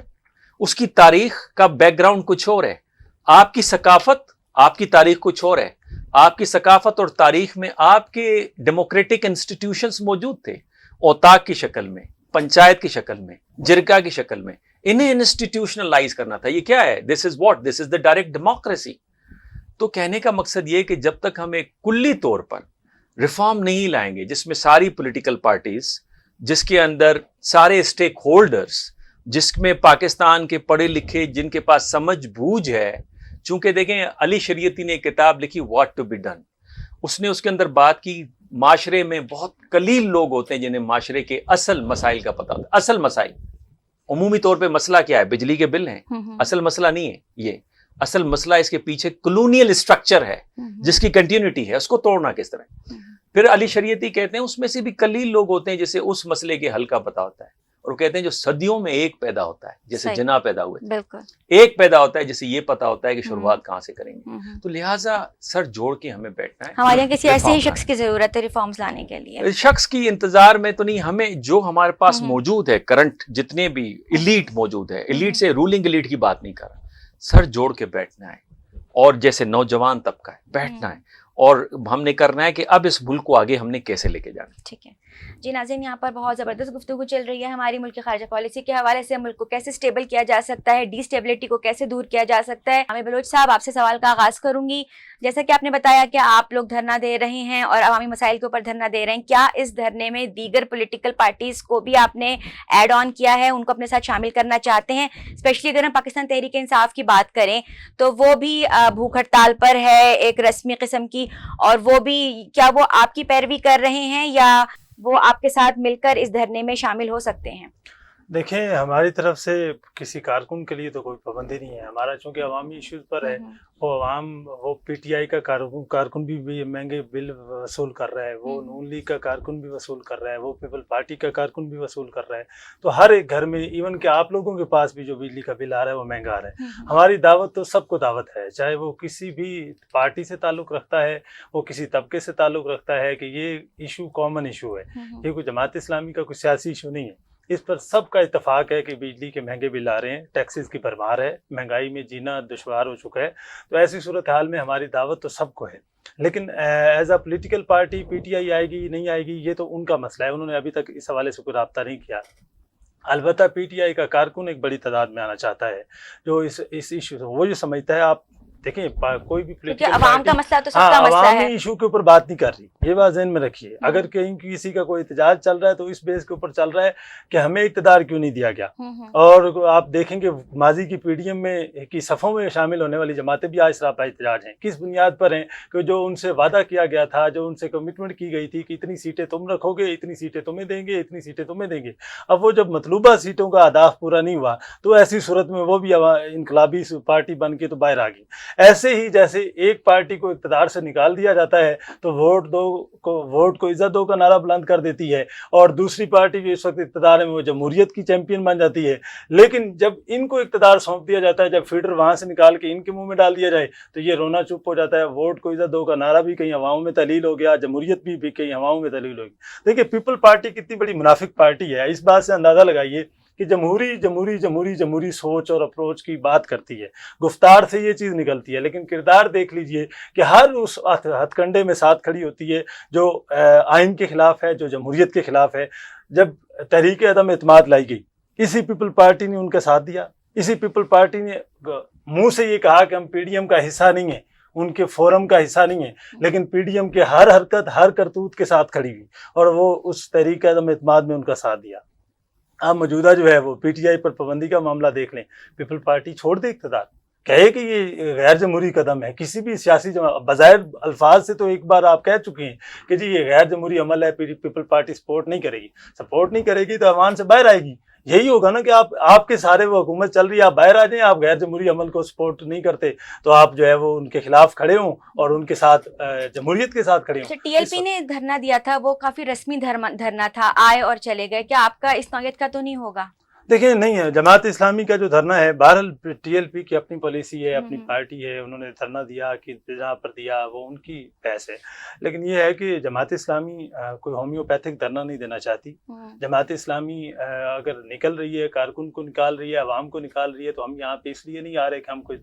اس کی تاریخ کا بیک گراؤنڈ کچھ اور ہے. آپ کی ثقافت، آپ کی تاریخ کچھ اور ہے. آپ کی ثقافت اور تاریخ میں آپ کے ڈیموکریٹک انسٹیٹیوشنز موجود تھے، اوتاق کی شکل میں، پنچایت کی شکل میں، جرگہ کی شکل میں. انہیں انسٹیٹیوشنلائز کرنا تھا. یہ کیا ہے؟ This is what? This is the direct democracy. تو کہنے کا مقصد یہ کہ جب تک ہم ایک کلی طور پر ریفارم نہیں لائیں گے، جس میں ساری پولیٹیکل پارٹیز، جس کے اندر سارے اسٹیک ہولڈرز، جس میں پاکستان کے پڑھے لکھے، جن کے پاس سمجھ بوجھ ہے. چونکہ دیکھیں علی شریعتی نے ایک کتاب لکھی واٹ ٹو بی ڈن. اس نے اس کے اندر بات کی معاشرے میں بہت قلیل لوگ ہوتے ہیں جنہیں معاشرے کے اصل مسائل کا پتہ ہوتا ہے. اصل مسائل عمومی طور پہ مسئلہ کیا ہے؟ بجلی کے بل ہیں. اصل مسئلہ نہیں ہے یہ. اصل مسئلہ اس کے پیچھے کلونیل اسٹرکچر ہے جس کی کنٹینیوٹی ہے، اس کو توڑنا کس طرح. پھر علی شریعتی کہتے ہیں اس میں سے بھی قلیل لوگ ہوتے ہیں جسے اس مسئلے کے حل کا پتہ ہوتا ہے. اور وہ کہتے ہیں جو صدیوں میں ایک پیدا ہوتا ہے جیسے صحیح. جنا پیدا ہوئے بالکل. ایک پیدا ہوتا ہے جسے یہ پتا ہوتا ہے کہ شروعات کہاں سے کریں گے. تو لہٰذا سر جوڑ کے ہمیں بیٹھنا ہے. ہمارے یہاں کسی ایسے ہی شخص کی ضرورت ہے ریفارمز لانے کے لیے. شخص کی انتظار میں تو نہیں, ہمیں جو ہمارے پاس موجود ہے کرنٹ جتنے بھی ایلیٹ موجود ہے, ایلیٹ سے رولنگ ایلیٹ کی بات نہیں کر رہا, سر جوڑ کے بیٹھنا ہے. اور جیسے نوجوان طبقہ ہے بیٹھنا ہے اور ہم نے کرنا ہے کہ اب اس ملک کو آگے ہم نے کیسے لے کے جانا. ٹھیک ہے جی ناظرین, یہاں پر بہت زبردست گفتگو چل رہی ہے ہماری ملک کی خارجہ پالیسی کے حوالے سے. ملک کو کیسے سٹیبل کیا جا سکتا ہے, ڈی اسٹیبلٹی کو کیسے دور کیا جا سکتا ہے. عامر بلوچ صاحب, آپ سے سوال کا آغاز کروں گی. جیسا کہ آپ نے بتایا کہ آپ لوگ دھرنا دے رہے ہیں اور عوامی مسائل کے اوپر دھرنا دے رہے ہیں, کیا اس دھرنے میں دیگر پولیٹیکل پارٹیز کو بھی آپ نے ایڈ آن کیا ہے, ان کو اپنے ساتھ شامل کرنا چاہتے ہیں؟ اسپیشلی اگر ہم پاکستان تحریک انصاف کی بات کریں تو وہ بھی بھوک ہڑتال پر ہے ایک رسمی قسم کی, اور وہ بھی کیا وہ آپ کی پیروی کر رہے ہیں یا وہ آپ کے ساتھ مل کر اس دھرنے میں شامل ہو سکتے ہیں؟ دیکھیں, ہماری طرف سے کسی کارکن کے لیے تو کوئی پابندی نہیں ہے. ہمارا چونکہ عوامی ایشوز پر ہے, وہ عوام, وہ پی ٹی آئی کا کارکن بھی مہنگے بل وصول کر رہا ہے, وہ نون لیگ کا کارکن بھی وصول کر رہا ہے, وہ پیپل پارٹی کا کارکن بھی وصول کر رہا ہے. تو ہر ایک گھر میں, ایون کہ آپ لوگوں کے پاس بھی جو بجلی کا بل آ رہا ہے وہ مہنگا آ رہا ہے. ہماری دعوت تو سب کو دعوت ہے, چاہے وہ کسی بھی پارٹی سے تعلق رکھتا ہے, وہ کسی طبقے سے تعلق رکھتا ہے, کہ یہ ایشو کامن ایشو ہے. یہ کوئی جماعت اسلامی کا کوئی سیاسی ایشو نہیں ہے. اس پر سب کا اتفاق ہے کہ بجلی کے مہنگے بل آ رہے ہیں, ٹیکسز کی بھرمار ہے, مہنگائی میں جینا دشوار ہو چکا ہے. تو ایسی صورتحال میں ہماری دعوت تو سب کو ہے, لیکن as a political party P T I آئے گی نہیں آئے گی یہ تو ان کا مسئلہ ہے. انہوں نے ابھی تک اس حوالے سے کوئی رابطہ نہیں کیا. البتہ پی ٹی آئی کا کارکن ایک بڑی تعداد میں آنا چاہتا ہے جو اس ایشو سے, وہ جو سمجھتا ہے. آپ دیکھیں, کوئی بھی پولیٹیکل عوام کا مسئلہ تو سب کا مسئلہ ہے, عوامی ایشو کے اوپر بات نہیں کر رہی, یہ بات ذہن میں رکھیے. اگر کہیں کسی کا کوئی احتجاج چل رہا ہے تو اس بیس کے اوپر چل رہا ہے کہ ہمیں اقتدار کیوں نہیں دیا گیا. اور آپ دیکھیں کہ ماضی کی پی ڈی ایم میں کی صفوں میں شامل ہونے والی جماعتیں بھی آج سراپا احتجاج ہیں. کس بنیاد پر ہیں؟ کہ جو ان سے وعدہ کیا گیا تھا, جو ان سے کمٹمنٹ کی گئی تھی کہ اتنی سیٹیں تم رکھو گے, اتنی سیٹیں تمہیں دیں گے, اتنی سیٹیں تمہیں دیں گے. اب وہ جب مطلوبہ سیٹوں کا اہداف پورا نہیں ہوا تو ایسی صورت میں وہ بھی انقلابی پارٹی بن کے تو باہر آ گئی. ایسے ہی جیسے ایک پارٹی کو اقتدار سے نکال دیا جاتا ہے تو ووٹ کو عزت دو کا نعرہ بلند کر دیتی ہے, اور دوسری پارٹی جو اس وقت اقتدار میں وہ جمہوریت کی چیمپئن بن جاتی ہے. لیکن جب ان کو اقتدار سونپ دیا جاتا ہے, جب فیڈر وہاں سے نکال کے ان کے منہ میں ڈال دیا جائے تو یہ رونا چپ ہو جاتا ہے. ووٹ کو عزت دو کا نعرہ بھی کہیں ہواؤں میں تحلیل ہو گیا, جمہوریت بھی کہیں ہواؤں میں تحلیل ہو گئی. دیکھیے, پیپل پارٹی کتنی بڑی منافق پارٹی ہے, اس بات سے اندازہ لگائیے کہ جمہوری سوچ اور اپروچ کی بات کرتی ہے, گفتار سے یہ چیز نکلتی ہے, لیکن کردار دیکھ لیجئے کہ ہر اس ہتھ کنڈے میں ساتھ کھڑی ہوتی ہے جو آئین کے خلاف ہے, جو جمہوریت کے خلاف ہے. جب تحریک عدم اعتماد لائی گئی, اسی پیپل پارٹی نے ان کا ساتھ دیا, اسی پیپل پارٹی نے منہ سے یہ کہا کہ ہم پی ڈی ایم کا حصہ نہیں ہیں, ان کے فورم کا حصہ نہیں ہے, لیکن پی ڈی ایم کے ہر حرکت, ہر کرتوت کے ساتھ کھڑی ہوئی اور وہ اس تحریک عدم اعتماد میں ان کا ساتھ دیا. اب موجودہ جو ہے وہ پی ٹی آئی پر پابندی کا معاملہ دیکھ لیں, پیپل پارٹی چھوڑ دے اقتدار, کہے کہ یہ غیر جمہوری قدم ہے. کسی بھی سیاسی بظاہر الفاظ سے تو ایک بار آپ کہہ چکے ہیں کہ جی یہ غیر جمہوری عمل ہے, پیپل پارٹی سپورٹ نہیں کرے گی تو عوام سے باہر آئے گی. یہی ہوگا نا کہ آپ کے سارے وہ حکومت چل رہی ہے, آپ باہر آ جائیں, آپ غیر جمہوری عمل کو سپورٹ نہیں کرتے تو آپ جو ہے وہ ان کے خلاف کھڑے ہوں اور ان کے ساتھ جمہوریت کے ساتھ کھڑے ہوں. ٹی ایل پی نے دھرنا دیا تھا, وہ کافی رسمی دھرنا تھا, آئے اور چلے گئے, کیا آپ کا اس نوعیت کا تو نہیں ہوگا؟ دیکھیں, نہیں ہے. جماعت اسلامی کا جو دھرنا ہے, بہرحال ٹی ایل پی کی اپنی پالیسی ہے, اپنی پارٹی ہے, انہوں نے دھرنا دیا کہ جہاں پر دیا وہ ان کی بحث ہے. لیکن یہ ہے کہ جماعت اسلامی کوئی ہومیوپیتھک دھرنا نہیں دینا چاہتی. جماعت اسلامی اگر نکل رہی ہے, کارکن کو نکال رہی ہے, عوام کو نکال رہی ہے, تو ہم یہاں پہ اس لیے نہیں آ رہے کہ ہم کوئی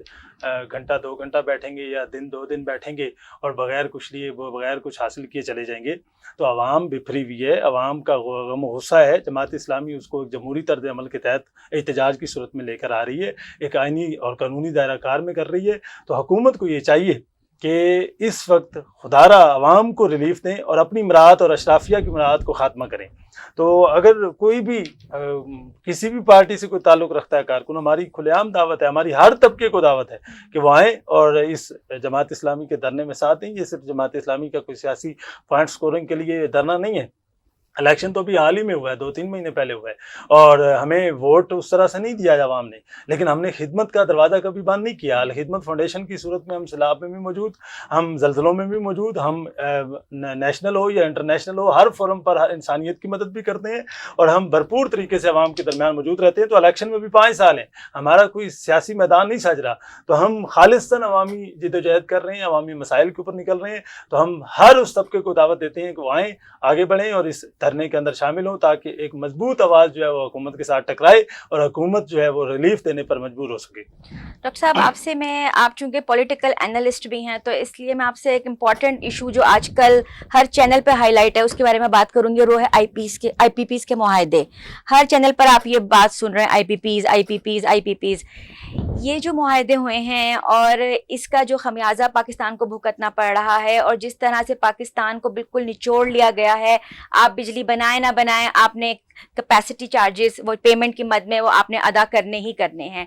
گھنٹہ 2 گھنٹہ بیٹھیں گے یا دن 2 دن بیٹھیں گے اور بغیر کچھ حاصل کیے چلے جائیں گے. تو عوام بکھری ہوئی ہے, عوام کا غم و غصہ ہے. جماعت اسلامی اس کو جمہوری طرز عمل کے تحت احتجاج کی صورت میں لے کر آ رہی ہے, ایک آئینی اور قانونی دائرہ کار میں کر رہی ہے. تو حکومت کو یہ چاہیے کہ اس وقت خدارہ عوام کو ریلیف دیں اور اپنی مراعات اور اشرافیہ کی مراعات کو خاتمہ کریں. تو اگر کوئی بھی کسی بھی پارٹی سے کوئی تعلق رکھتا ہے کارکن, ہماری کھلے عام دعوت ہے, ہماری ہر طبقے کو دعوت ہے کہ وہ آئیں اور اس جماعت اسلامی کے دھرنے میں ساتھ دیں. یہ صرف جماعت اسلامی کا کوئی سیاسی پوائنٹ سکورنگ کے لیے دھرنا نہیں ہے. الیکشن تو ابھی حال ہی میں ہوا ہے، 2-3 مہینے پہلے ہوا ہے، اور ہمیں ووٹ اس طرح سے نہیں دیا عوام نے، لیکن ہم نے خدمت کا دروازہ کبھی بند نہیں کیا۔ الخدمت فاؤنڈیشن کی صورت میں ہم سیلاب میں بھی موجود، ہم زلزلوں میں بھی موجود، ہم نیشنل ہو یا انٹرنیشنل ہو، ہر فورم پر ہر انسانیت کی مدد بھی کرتے ہیں، اور ہم بھرپور طریقے سے عوام کے درمیان موجود رہتے ہیں۔ تو الیکشن میں بھی 5 سال ہیں، ہمارا کوئی سیاسی میدان نہیں سج رہا، تو ہم خالصتاً عوامی جدوجہد کر رہے ہیں، عوامی مسائل کے اوپر نکل رہے ہیں۔ تو ہم ہر اس طبقے کو دعوت دیتے ہیں کہ وہ آئیں، آگے بڑھیں اور اس دھرنے کے اندر شامل ہوں، تاکہ ایک مضبوط آواز جو ہے وہ حکومت کے ساتھ ٹکرائے اور حکومت جو ہے وہ ریلیف دینے پر مجبور ہو سکے۔ ڈاکٹر صاحب، آپ سے آپ چونکہ پولیٹیکل اینالسٹ بھی ہیں، تو اس لیے میں آپ سے ایک امپورٹنٹ ایشو جو آج کل ہر چینل پہ ہائی لائٹ ہے اس کے بارے میں بات کروں گی، اور وہ ہے آئی پی پیز کے معاہدے۔ ہر چینل پر آپ یہ بات سن رہے ہیں، آئی پی پیز۔ یہ جو معاہدے ہوئے ہیں اور اس کا جو خمیازہ پاکستان کو بھگتنا پڑ رہا ہے، اور جس طرح سے پاکستان کو بالکل نچوڑ لیا گیا ہے، آپ بجلی بنائیں نہ بنائیں، آپ نے کیپیسٹی چارجز وہ پیمنٹ کی مد میں وہ آپ نے ادا کرنے ہی کرنے ہیں۔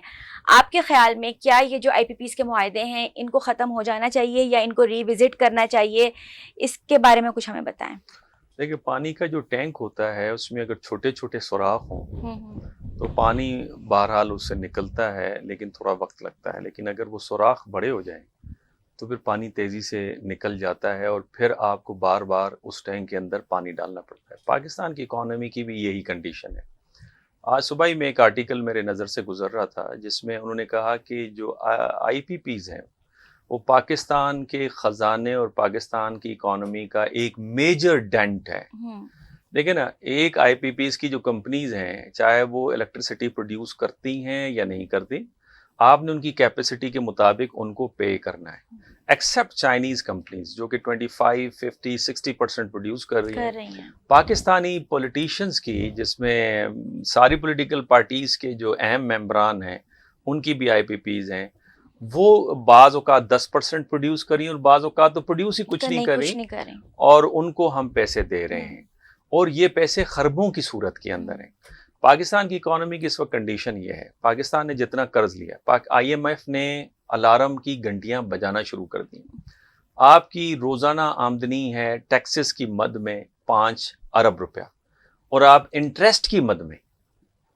آپ کے خیال میں کیا یہ جو آئی پی پیز کے معاہدے ہیں ان کو ختم ہو جانا چاہیے یا ان کو ری وزٹ کرنا چاہیے؟ اس کے بارے میں کچھ ہمیں بتائیں۔ دیکھیں، پانی کا جو ٹینک ہوتا ہے اس میں اگر چھوٹے چھوٹے سوراخ ہوں تو پانی بہرحال اس سے نکلتا ہے، لیکن تھوڑا وقت لگتا ہے۔ لیکن اگر وہ سوراخ بڑے ہو جائیں تو پھر پانی تیزی سے نکل جاتا ہے، اور پھر آپ کو بار بار اس ٹینک کے اندر پانی ڈالنا پڑتا ہے۔ پاکستان کی اکانومی کی بھی یہی کنڈیشن ہے۔ آج صبح ہی میں ایک آرٹیکل میرے نظر سے گزر رہا تھا جس میں انہوں نے کہا کہ جو آئی پی پیز ہیں وہ پاکستان کے خزانے اور پاکستان کی اکانومی کا ایک میجر ڈینٹ ہے۔ دیکھیں نا، ایک آئی پی پیز کی جو کمپنیز ہیں، چاہے وہ الیکٹریسٹی پروڈیوس کرتی ہیں یا نہیں کرتی، آپ نے ان کی کیپیسٹی کے مطابق ان کو پے کرنا ہے، ایکسیپٹ چائنیز کمپنیز جو کہ 25, 50, 60% پروڈیوس کر رہی ہیں۔ پاکستانی پولیٹیشنز کی، جس میں ساری پولیٹیکل پارٹیز کے جو اہم ممبران ہیں ان کی بھی آئی پی پیز ہیں، وہ بعض اوقات 10% پروڈیوس کری اور بعض اوقات تو پروڈیوس ہی کچھ نہیں کری، اور ان کو ہم پیسے دے رہے ہیں، اور یہ پیسے خربوں کی صورت کے اندر ہیں۔ پاکستان کی اکانومی کی اس وقت کنڈیشن یہ ہے، پاکستان نے جتنا قرض لیا، آئی ایم ایف نے الارم کی گھنٹیاں بجانا شروع کر دی۔ آپ کی روزانہ آمدنی ہے ٹیکسز کی مد میں 5 ارب روپیہ، اور آپ انٹرسٹ کی مد میں،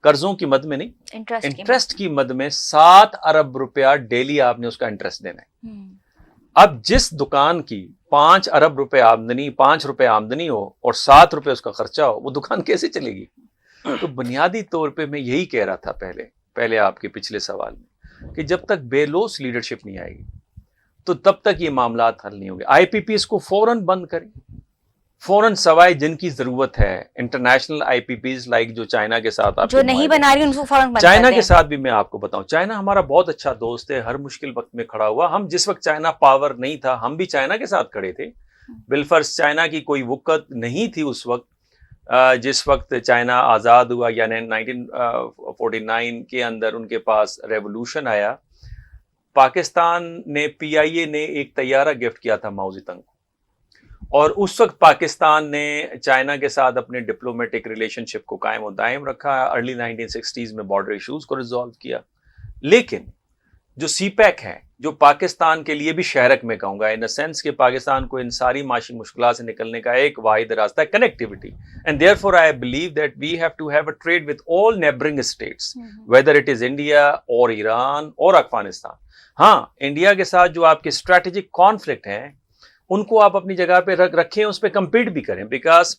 قرضوں کی مد میں نہیں، انٹرسٹ کی مد میں 7 ارب روپیہ ڈیلی آپ نے اس کا انٹرسٹ دینا ہے۔ اب جس دکان کی 5 ارب روپے آمدنی، 5 روپے آمدنی ہو اور 7 روپے اس کا خرچہ ہو، وہ دکان کیسے چلے گی؟ تو بنیادی طور پہ میں یہی کہہ رہا تھا پہلے آپ کے پچھلے سوال میں، کہ جب تک بے لوث لیڈرشپ نہیں آئے گی تو تب تک یہ معاملات حل نہیں ہوں گے۔ آئی پی پی اس کو فوراً بند کریں، فوراً، سوائے جن کی ضرورت ہے انٹرنیشنل آئی پی پیز لائک جو چائنا کے ساتھ، آپ جو نہیں بنا رہی ان کو فوراً بند چائنا کے ساتھ بھی میں آپ کو بتاؤں، چائنا ہمارا بہت اچھا دوست ہے، ہر مشکل وقت میں کھڑا ہوا۔ ہم جس وقت چائنا پاور نہیں تھا ہم بھی چائنا کے ساتھ کھڑے تھے، بالفرض چائنا کی کوئی وقت نہیں تھی اس وقت، جس وقت چائنا آزاد ہوا، یعنی 1949 کے اندر ان کے پاس ریولوشن آیا۔ پاکستان نے، پی آئی اے نے ایک طیارہ گفٹ کیا تھا ماؤ زیدنگ کو، اور اس وقت پاکستان نے چائنا کے ساتھ اپنے ڈپلومیٹک ریلیشن شپ کو قائم و دائم رکھا، ارلی 1960s میں بارڈر ایشوز کو ریزالو کیا۔ لیکن جو سی پیک ہے، جو پاکستان کے لیے بھی شہرک میں کہوں گا، ان اے سینس کہ پاکستان کو ان ساری معاشی مشکلات سے نکلنے کا ایک واحد راستہ ہے connectivity, and therefore I believe that we have to have a trade with all neighbouring states, whether it is India اور ایران اور افغانستان۔ ہاں، انڈیا کے ساتھ جو آپ کے اسٹریٹجک کانفلکٹ ہیں ان کو آپ اپنی جگہ پہ رکھیں، اس پہ کمپیٹ بھی کریں، بیکاز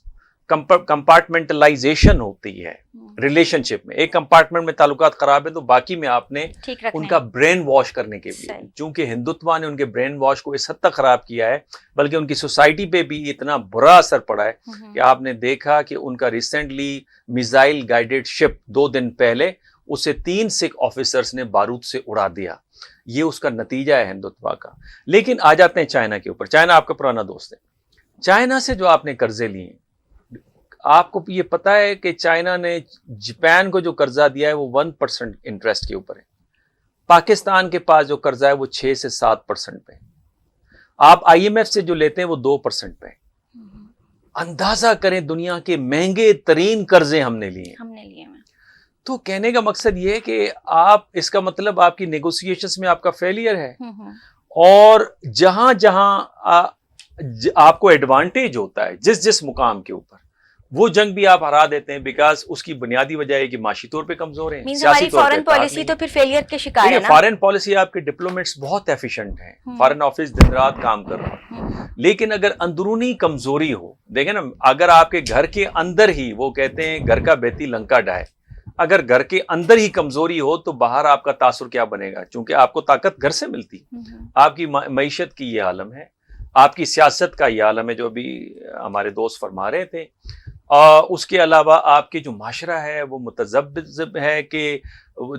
کمپارٹمنٹلائزیشن ہوتی ہے ریلیشن شپ میں۔ ایک کمپارٹمنٹ میں تعلقات خراب ہے تو باقی میں آپ نے ان کا برین واش کرنے کے لیے، چونکہ ہندوتوا نے ان کے برین واش کو اس حد تک خراب کیا ہے، بلکہ ان کی سوسائٹی پہ بھی اتنا برا اثر پڑا ہے کہ آپ نے دیکھا کہ ان کا ریسنٹلی میزائل گائیڈڈ شپ 2 دن پہلے اسے 3 سکھ آفیسرز نے بارود سے اڑا دیا۔ یہ اس کا نتیجہ ہے ہندوتوا کا۔ لیکن آ جاتے ہیں چائنا کے اوپر۔ چائنا آپ کا پرانا دوست ہے۔ چائنا سے جو آپ نے قرضے لیے، آپ کو یہ پتا ہے کہ چائنا نے جاپان کو جو قرضہ دیا ہے وہ 1% انٹرسٹ کے اوپر ہے۔ پاکستان کے پاس جو قرضہ ہے وہ 6 سے 7% پہ۔ آپ آئی ایم ایف سے جو لیتے ہیں وہ 2% پہ۔ اندازہ کریں دنیا کے مہنگے ترین قرضے ہم نے لیے۔ تو کہنے کا مقصد یہ ہے کہ آپ، اس کا مطلب آپ کی نیگوسیشنز میں آپ کا فیلئر ہے، اور جہاں جہاں آپ کو ایڈوانٹیج ہوتا ہے جس مقام کے اوپر، وہ جنگ بھی آپ ہرا دیتے ہیں بیکاز اس کی بنیادی وجہ ہے کہ معاشی طور پہ کمزور ہیں. ہماری فارن پالیسی تو پھر فیلئر کے شکار ہے نا. فارن پالیسی آپ کے ڈپلومیٹس بہت ایفیشینٹ ہیں, فارن آفس دن رات کام کر رہا ہے, لیکن اگر اندرونی کمزوری ہو, دیکھیں نا, اگر آپ کے گھر کے اندر ہی, وہ کہتے ہیں گھر کا بیتی لنکا ڈھائے, اگر گھر کے اندر ہی کمزوری ہو تو باہر آپ کا تاثر کیا بنے گا, چونکہ آپ کو طاقت گھر سے ملتی, آپ کی معیشت کی یہ عالم ہے, آپ کی سیاست کا یہ عالم ہے جو ابھی ہمارے دوست فرما رہے تھے. اس کے علاوہ آپ کے جو معاشرہ ہے وہ متذبذب ہے کہ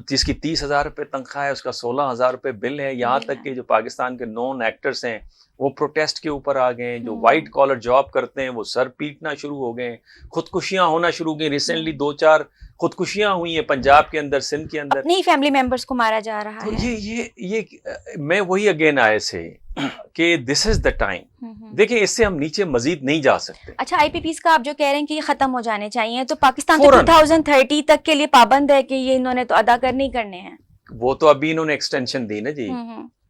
جس کی 30,000 روپے تنخواہ ہے اس کا 16,000 روپے بل ہے, یہاں تک کہ جو پاکستان کے نون ایکٹرز ہیں وہ پروٹیسٹ کے اوپر آ گئے ہیں, جو وائٹ کالر جاب کرتے ہیں وہ سر پیٹنا شروع ہو گئے ہیں, خودکشیاں ہونا شروع ہو گئی. ریسنٹلی 2-4 خودکشیاں ہوئی ہیں پنجاب کے اندر, سندھ کے اندر, اپنی فیملی ممبرس کو مارا جا رہا تو ہے. یہ میں وہی اگین آئے سے کہ دس از دا ٹائم. دیکھیں اس سے ہم نیچے مزید نہیں جا سکتے. اچھا, آئی پی پیز کا آپ جو کہہ رہے ہیں کہ یہ ختم ہو جانے چاہیے, تو پاکستان تو 2030 تک کے لیے پابند ہے کہ یہ انہوں نے تو ادا کرنے ہی کرنے ہیں. وہ تو ابھی انہوں نے ایکسٹینشن دی نا جی,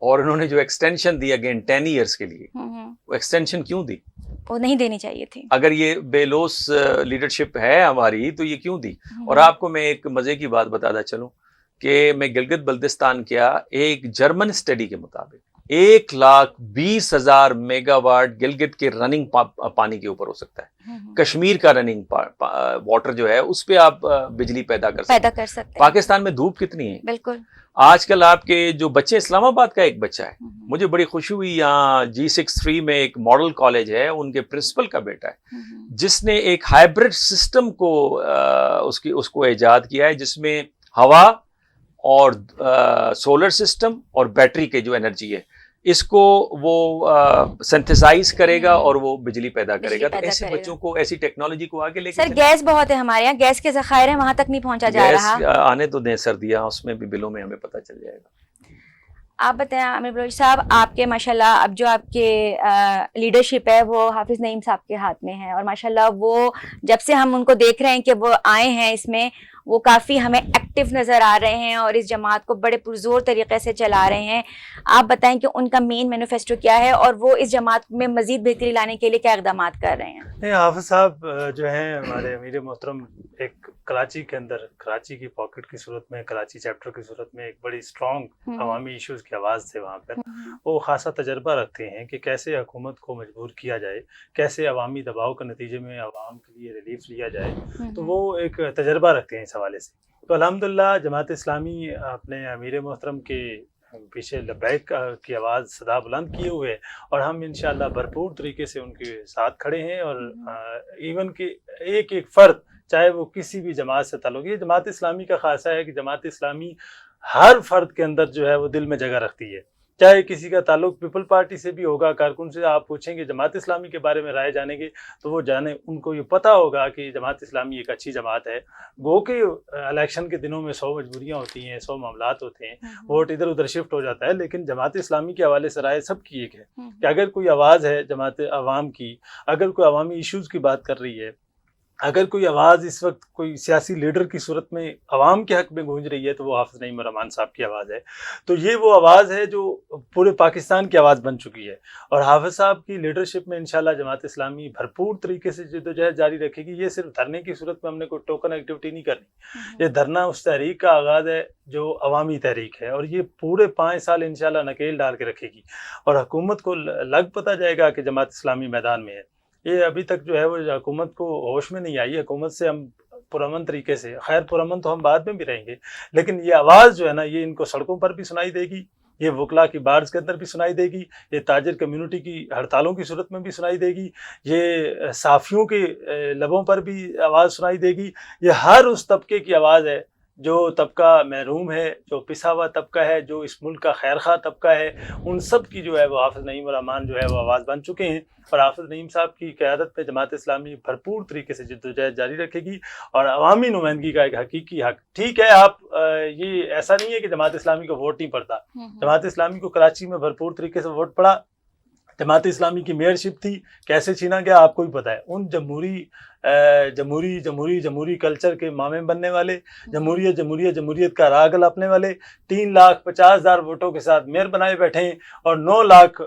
اور انہوں نے جو ایکسٹینشن دی اگین 10 ایئرس کے لیے, وہ ایکسٹینشن کیوں دی؟ وہ نہیں دینی چاہیے تھی. اگر یہ بے لوث لیڈرشپ ہے ہماری تو یہ کیوں دی؟ اور آپ کو میں ایک مزے کی بات بتاتا چلوں کہ میں گلگت بلتستان کیا, ایک جرمن اسٹڈی کے مطابق 1,20,000 میگا واٹ گلگت کے رننگ پانی کے اوپر ہو سکتا ہے. کشمیر کا رننگ واٹر جو ہے اس پہ آپ بجلی پیدا کر سکتے ہیں. پاکستان میں دھوپ کتنی ہے. بالکل. آج کل آپ کے جو بچے, اسلام آباد کا ایک بچہ ہے, مجھے بڑی خوشی ہوئی, یہاں G63 میں ایک ماڈل کالج ہے, ان کے پرنسپل کا بیٹا ہے جس نے ایک ہائبرڈ سسٹم کو اس کو ایجاد کیا ہے, جس میں ہوا اور سولر سسٹم اور بیٹری کے جو انرجی ہے اس کو وہ سنتھسائز کرے گا اور وہ بجلی پیدا کرے گا. تو ایسے بچوں کو, ایسی ٹیکنالوجی کو آگے لے کے سر, گیس بہت ہے ہمارے یہاں, گیس کے ذخائر ہیں, وہاں تک نہیں پہنچا جا رہا. گیس آنے تو دیں سردیاں, اس میں بھی بلوں میں ہمیں پتہ چل جائے گا. آپ بتائیں عامر بلوچ صاحب, آپ کے ماشاءاللہ اب جو آپ کے لیڈرشپ ہے وہ حافظ نعیم صاحب کے ہاتھ میں ہے, اور ماشاءاللہ وہ جب سے ہم ان کو دیکھ رہے ہیں کہ وہ آئے ہیں اس میں, وہ کافی ہمیں ایکٹیو نظر آ رہے ہیں اور اس جماعت کو بڑے پرزور طریقے سے چلا رہے ہیں. آپ بتائیں کہ ان کا مین مینیفیسٹو کیا ہے اور وہ اس جماعت میں مزید بہتری لانے کے لیے کیا اقدامات کر رہے ہیں؟ نہیں, حافظ صاحب جو ہیں ہمارے امیر محترم, ایک کراچی کے اندر, کراچی کی پاکٹ کی صورت میں, کراچی چیپٹر کی صورت میں ایک بڑی اسٹرانگ عوامی ایشوز کی آواز تھے وہاں پر. وہ خاصا تجربہ رکھتے ہیں کہ کیسے حکومت کو مجبور کیا جائے, کیسے عوامی دباؤ کے نتیجے میں عوام کے لیے ریلیف لیا جائے, تو وہ ایک تجربہ رکھتے ہیں اس حوالے سے. تو الحمدللہ جماعت اسلامی اپنے امیر محترم کے پیچھے لبیک کی آواز صدا بلند کیے ہوئے, اور ہم انشاءاللہ بھرپور طریقے سے ان کے ساتھ کھڑے ہیں. اور ایون کہ ایک ایک فرد, چاہے وہ کسی بھی جماعت سے تعلق, یہ جماعت اسلامی کا خاصہ ہے کہ جماعت اسلامی ہر فرد کے اندر جو ہے وہ دل میں جگہ رکھتی ہے. چاہے کسی کا تعلق پیپل پارٹی سے بھی ہوگا, کارکن سے آپ پوچھیں گے جماعت اسلامی کے بارے میں رائے جانیں گے تو وہ جانے, ان کو یہ پتہ ہوگا کہ جماعت اسلامی ایک اچھی جماعت ہے. گو کہ الیکشن کے دنوں میں 100 مجبوریاں ہوتی ہیں, 100 معاملات ہوتے ہیں, ووٹ ادھر ادھر شفٹ ہو جاتا ہے, لیکن جماعت اسلامی کے حوالے سے رائے سب کی ایک ہے کہ اگر کوئی آواز ہے جماعت عوام کی, اگر کوئی عوامی ایشوز کی بات کر رہی ہے, اگر کوئی آواز اس وقت کوئی سیاسی لیڈر کی صورت میں عوام کے حق میں گونج رہی ہے تو وہ حافظ نعیم الرحمان صاحب کی آواز ہے. تو یہ وہ آواز ہے جو پورے پاکستان کی آواز بن چکی ہے, اور حافظ صاحب کی لیڈرشپ میں انشاءاللہ جماعت اسلامی بھرپور طریقے سے جدوجہد جاری رکھے گی. یہ صرف دھرنے کی صورت میں ہم نے کوئی ٹوکن ایکٹیویٹی نہیں کرنی, یہ دھرنا اس تحریک کا آغاز ہے جو عوامی تحریک ہے, اور یہ پورے 5 سال انشاءاللہ نکیل ڈال کے رکھے گی, اور حکومت کو لگ پتہ جائے گا کہ جماعت اسلامی میدان میں ہے. یہ ابھی تک جو ہے وہ حکومت کو ہوش میں نہیں آئی. حکومت سے ہم پرامن طریقے سے, خیر پرامن تو ہم بعد میں بھی رہیں گے, لیکن یہ آواز جو ہے نا یہ ان کو سڑکوں پر بھی سنائی دے گی, یہ وکلا کی بارز کے اندر بھی سنائی دے گی, یہ تاجر کمیونٹی کی ہڑتالوں کی صورت میں بھی سنائی دے گی, یہ صحافیوں کے لبوں پر بھی آواز سنائی دے گی. یہ ہر اس طبقے کی آواز ہے جو طبقہ محروم ہے, جو پسا ہوا طبقہ ہے, جو اس ملک کا خیر خواہ طبقہ ہے, ان سب کی جو ہے وہ حافظ نعیم الرحمان جو ہے وہ آواز بن چکے ہیں. اور حافظ نعیم صاحب کی قیادت پہ جماعت اسلامی بھرپور طریقے سے جدوجہد جاری رکھے گی, اور عوامی نمائندگی کا ایک حقیقی حق. ٹھیک ہے, آپ یہ ایسا نہیں ہے کہ جماعت اسلامی کو ووٹ نہیں پڑتا, جماعت اسلامی کو کراچی میں بھرپور طریقے سے ووٹ پڑا. جماعت اسلامی کی میئرشپ تھی, کیسے چھینا گیا آپ کو بھی پتہ ہے. ان جمہوری جمہوری کلچر کے مامے بننے والے، جمہوریت کا راگ اپنے والے 3,50,000 ووٹوں کے ساتھ میئر بنائے بیٹھے ہیں، اور 9 لاکھ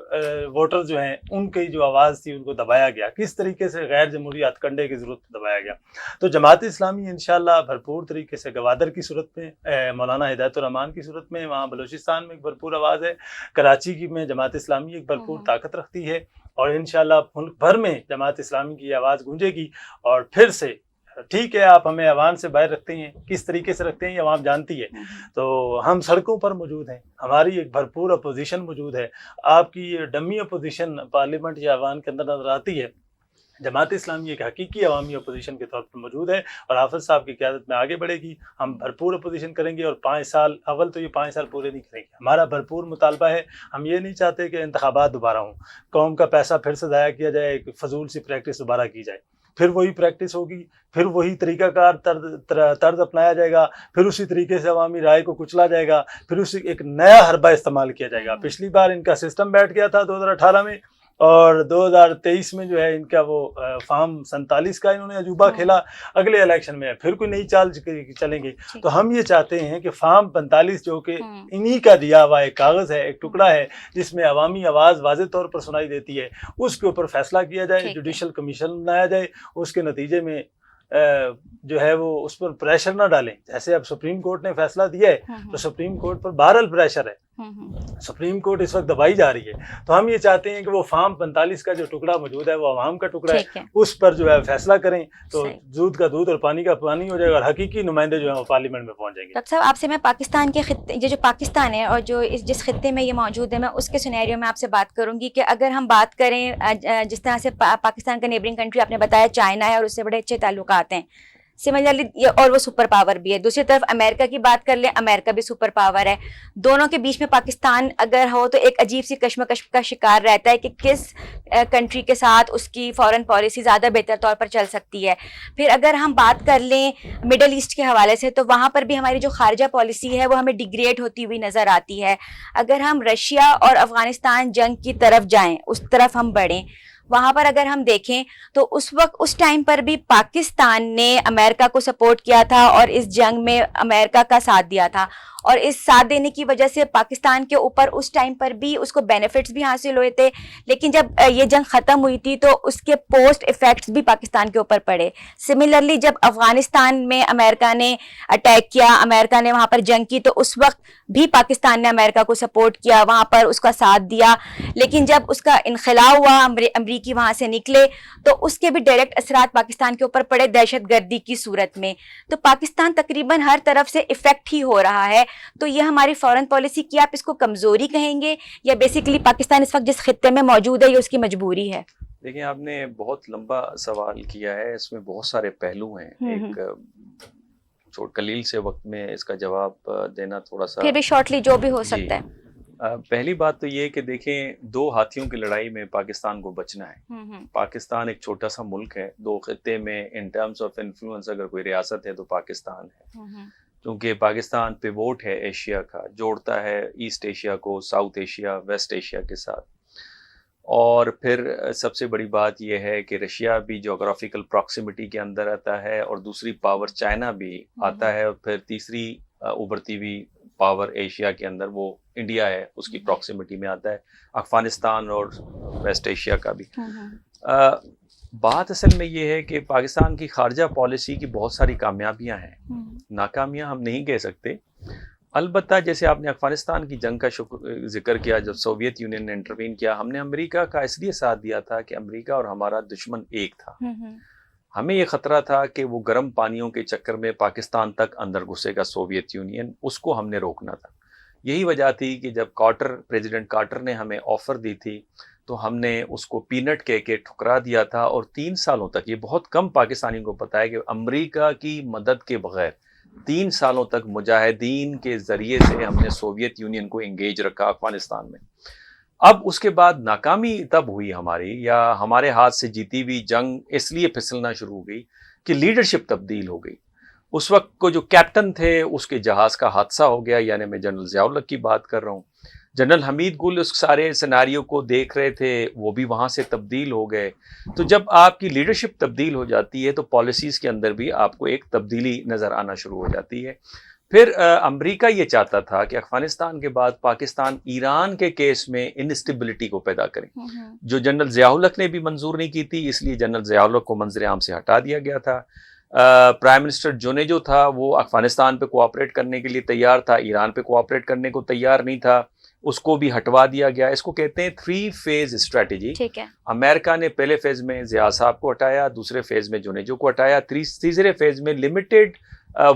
ووٹر جو ہیں ان کی جو آواز تھی ان کو دبایا گیا. کس طریقے سے غیر جمہوری ہتھ کنڈے کی ضرورت دبایا گیا. تو جماعت اسلامی انشاءاللہ بھرپور طریقے سے گوادر کی صورت میں، مولانا ہدایت الرحمان کی صورت میں، وہاں بلوچستان میں ایک بھرپور آواز ہے، کراچی کی میں جماعت اسلامی ایک بھرپور طاقت رکھتی ہے، اور انشاءاللہ ملک بھر میں جماعت اسلامی کی آواز گونجے گی. اور پھر سے ٹھیک ہے، آپ ہمیں عوام سے باہر رکھتے ہیں، کس طریقے سے رکھتے ہیں یہ عوام جانتی ہے، تو ہم سڑکوں پر موجود ہیں، ہماری ایک بھرپور اپوزیشن موجود ہے. آپ کی یہ ڈمی اپوزیشن پارلیمنٹ یا عوام کے اندر نظر آتی ہے. جماعت اسلامی ایک حقیقی عوامی اپوزیشن کے طور پر موجود ہے، اور حافظ صاحب کی قیادت میں آگے بڑھے گی. ہم بھرپور اپوزیشن کریں گے، اور 5 سال اول تو یہ 5 سال پورے نہیں کریں گے. ہمارا بھرپور مطالبہ ہے، ہم یہ نہیں چاہتے کہ انتخابات دوبارہ ہوں، قوم کا پیسہ پھر سے ضائع کیا جائے، فضول سی پریکٹس دوبارہ کی جائے، پھر وہی پریکٹس ہوگی، پھر وہی طریقہ کار طرز اپنایا جائے گا، پھر اسی طریقے سے عوامی رائے کو کچلا جائے گا، پھر اسی ایک نیا حربہ استعمال کیا جائے گا. پچھلی بار ان کا سسٹم بیٹھ گیا تھا 2018 میں، اور 2023 میں جو ہے ان کا وہ فارم 47 کا انہوں نے عجوبہ کھیلا. اگلے الیکشن میں پھر کوئی نئی چال چلیں گے. تو ہم یہ چاہتے ہیں کہ فارم 45 جو کہ انہی کا دیا ہوا ایک کاغذ ہے، ایک ٹکڑا ہے جس میں عوامی آواز واضح طور پر سنائی دیتی ہے، اس کے اوپر فیصلہ کیا جائے، جوڈیشل کمیشن بنایا جائے. اس کے نتیجے میں جو ہے وہ اس پر پریشر نہ ڈالیں. جیسے اب سپریم کورٹ نے فیصلہ دیا ہے تو سپریم کورٹ پر بہرحال پریشر ہے، سپریم کورٹ اس وقت دبائی جا رہی ہے. تو ہم یہ چاہتے ہیں کہ وہ فارم 45 کا جو ٹکڑا موجود ہے وہ عوام کا ٹکڑا ہے، اس پر جو ہے فیصلہ کریں تو دودھ کا دودھ اور پانی کا پانی ہو جائے گا، اور حقیقی نمائندے جو ہیں وہ پارلیمنٹ میں پہنچ جائیں گے. ڈاکٹر صاحب آپ سے میں پاکستان کے خطے جو پاکستان ہے اور جو جس خطے میں یہ موجود ہے، میں اس کے سینیریو میں آپ سے بات کروں گی کہ اگر ہم بات کریں جس طرح سے پاکستان کا نیبرنگ کنٹری آپ نے بتایا چائنا ہے، اور اس سے بڑے اچھے تعلقات ہیں سمجھلی، اور وہ سپر پاور بھی ہے. دوسری طرف امریکہ کی بات کر لیں، امریکہ بھی سپر پاور ہے. دونوں کے بیچ میں پاکستان اگر ہو تو ایک عجیب سی کشمکش کا شکار رہتا ہے کہ کس کنٹری کے ساتھ اس کی فورن پالیسی زیادہ بہتر طور پر چل سکتی ہے. پھر اگر ہم بات کر لیں مڈل ایسٹ کے حوالے سے تو وہاں پر بھی ہماری جو خارجہ پالیسی ہے وہ ہمیں ڈیگریڈ ہوتی ہوئی نظر آتی ہے. اگر ہم رشیا اور افغانستان جنگ کی طرف جائیں، اس طرف ہم بڑھیں، وہاں پر اگر ہم دیکھیں تو اس ٹائم پر بھی پاکستان نے امریکہ کو سپورٹ کیا تھا اور اس جنگ میں امریکہ کا ساتھ دیا تھا، اور اس ساتھ دینے کی وجہ سے پاکستان کے اوپر اس ٹائم پر بھی اس کو بینیفٹس بھی حاصل ہوئے تھے. لیکن جب یہ جنگ ختم ہوئی تھی تو اس کے پوسٹ ایفیکٹس بھی پاکستان کے اوپر پڑے. سملرلی جب افغانستان میں امریکہ نے اٹیک کیا، امریکہ نے وہاں پر جنگ کی، تو اس وقت بھی پاکستان نے امریکہ کو سپورٹ کیا، وہاں پر اس کا ساتھ دیا. لیکن جب اس کا انخلا ہوا، امریکی وہاں سے نکلے، تو اس کے بھی ڈائریکٹ اثرات پاکستان کے اوپر پڑے دہشت گردی کی صورت میں. تو پاکستان تقریباً ہر طرف سے افیکٹ ہی ہو رہا ہے. تو یہ ہماری فورن پالیسی کی آپ اس کو کمزوری کہیں گے، یا بیسیکلی پاکستان اس وقت جس خطے میں موجود ہے یہ اس کی مجبوری ہے؟ دیکھیں، آپ نے بہت لمبا سوال کیا ہے، اس میں بہت سارے پہلو ہیں. ایک قلیل سے وقت میں اس کا جواب دینا تھوڑا سا، پھر بھی شارٹلی جو بھی ہو سکتا ہے. پہلی بات تو یہ کہ دیکھیں، 2 ہاتھیوں کی لڑائی میں پاکستان کو بچنا ہے. پاکستان ایک چھوٹا سا ملک ہے، 2 خطے میں ان ٹرمز آف انفلوئنس اگر کوئی ریاست ہے تو پاکستان ہے، کیونکہ پاکستان پیوٹ ہے ایشیا کا، جوڑتا ہے ایسٹ ایشیا کو ساؤتھ ایشیا ویسٹ ایشیا کے ساتھ. اور پھر سب سے بڑی بات یہ ہے کہ رشیا بھی جغرافیکل پراکسیمٹی کے اندر آتا ہے، اور دوسری پاور چائنا بھی آتا ہے، اور پھر تیسری ابھرتی ہوئی پاور ایشیا کے اندر وہ انڈیا ہے، اس کی پراکسیمٹی میں آتا ہے، افغانستان اور ویسٹ ایشیا کا بھی. بات اصل میں یہ ہے کہ پاکستان کی خارجہ پالیسی کی بہت ساری کامیابیاں ہیں، ناکامیاں ہم نہیں کہہ سکتے. البتہ جیسے آپ نے افغانستان کی جنگ کا ذکر کیا، جب سوویت یونین نے انٹروین کیا، ہم نے امریکہ کا اس لیے ساتھ دیا تھا کہ امریکہ اور ہمارا دشمن ایک تھا. ہمیں یہ خطرہ تھا کہ وہ گرم پانیوں کے چکر میں پاکستان تک اندر گھسے گا سوویت یونین، اس کو ہم نے روکنا تھا. یہی وجہ تھی کہ جب پریزیڈنٹ کارٹر نے ہمیں آفر دی تھی تو ہم نے اس کو پینٹ کہہ کے ٹھکرا دیا تھا. اور 3 سالوں تک، یہ بہت کم پاکستانیوں کو پتہ ہے کہ امریکہ کی مدد کے بغیر 3 سالوں تک مجاہدین کے ذریعے سے ہم نے سوویت یونین کو انگیج رکھا افغانستان میں. اب اس کے بعد ناکامی تب ہوئی ہماری، یا ہمارے ہاتھ سے جیتی ہوئی جنگ اس لیے پھسلنا شروع ہو گئی کہ لیڈرشپ تبدیل ہو گئی. اس وقت کو جو کیپٹن تھے اس کے جہاز کا حادثہ ہو گیا، یعنی میں جنرل ضیاء الحق کی بات کر رہا ہوں. جنرل حمید گل اس سارے سیناریو کو دیکھ رہے تھے, وہ بھی وہاں سے تبدیل ہو گئے. تو جب آپ کی لیڈرشپ تبدیل ہو جاتی ہے تو پالیسیز کے اندر بھی آپ کو ایک تبدیلی نظر آنا شروع ہو جاتی ہے. پھر امریکہ یہ چاہتا تھا کہ افغانستان کے بعد پاکستان ایران کے کیس میں انسٹیبلٹی کو پیدا کرے, جو جنرل ضیاء الحق نے بھی منظور نہیں کی تھی, اس لیے جنرل ضیاء الحق کو منظر عام سے ہٹا دیا گیا تھا. پرائم منسٹر جونے جو تھا وہ افغانستان پہ کوآپریٹ کرنے کے لیے تیار تھا, ایران پہ کوآپریٹ کرنے کو تیار نہیں تھا, اس کو بھی ہٹوا دیا گیا. اس کو کہتے ہیں 3 فیز اسٹریٹجی. امریکہ نے پہلے فیز میں ضیاء صاحب کو ہٹایا, دوسرے فیز میں جونیجو کو ہٹایا, تیسرے فیز میں لمیٹڈ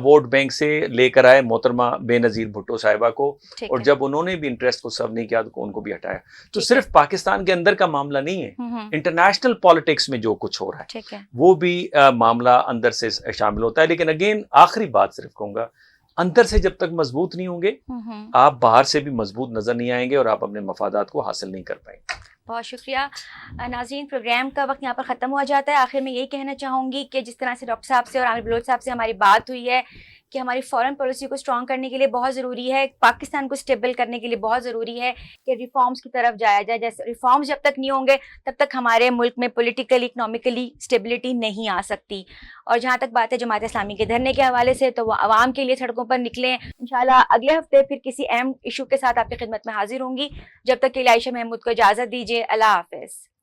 ووٹ بینک سے لے کر آئے محترمہ بے نظیر بھٹو صاحبہ کو, اور جب انہوں نے بھی انٹرسٹ کو سرو نہیں کیا تو ان کو بھی ہٹایا. تو صرف پاکستان کے اندر کا معاملہ نہیں ہے, انٹرنیشنل پالیٹکس میں جو کچھ ہو رہا ہے وہ بھی معاملہ اندر سے شامل ہوتا ہے. لیکن اگین آخری بات صرف کہوں گا, اندر سے جب تک مضبوط نہیں ہوں گے آپ باہر سے بھی مضبوط نظر نہیں آئیں گے اور آپ اپنے مفادات کو حاصل نہیں کر پائیں گے. بہت شکریہ. ناظرین, پروگرام کا وقت یہاں پر ختم ہو جاتا ہے. آخر میں یہی کہنا چاہوں گی کہ جس طرح سے ڈاکٹر صاحب سے اور عامر بلوچ صاحب سے ہماری بات ہوئی ہے کہ ہماری فارن پالیسی کو اسٹرانگ کرنے کے لیے بہت ضروری ہے, پاکستان کو اسٹیبل کرنے کے لیے بہت ضروری ہے کہ ریفارمز کی طرف جایا جائے. جیسے ریفارمز جب تک نہیں ہوں گے تب تک ہمارے ملک میں پولیٹیکلی اکنامکلی اسٹیبلٹی نہیں آ سکتی. اور جہاں تک بات ہے جماعت اسلامی کے دھرنے کے حوالے سے, تو وہ عوام کے لیے سڑکوں پر نکلیں. انشاءاللہ اگلے ہفتے پھر کسی اہم ایشو کے ساتھ آپ کی خدمت میں حاضر ہوں گی. جب تک کے لیے عائشہ محمود کو اجازت دیجیے. اللہ حافظ.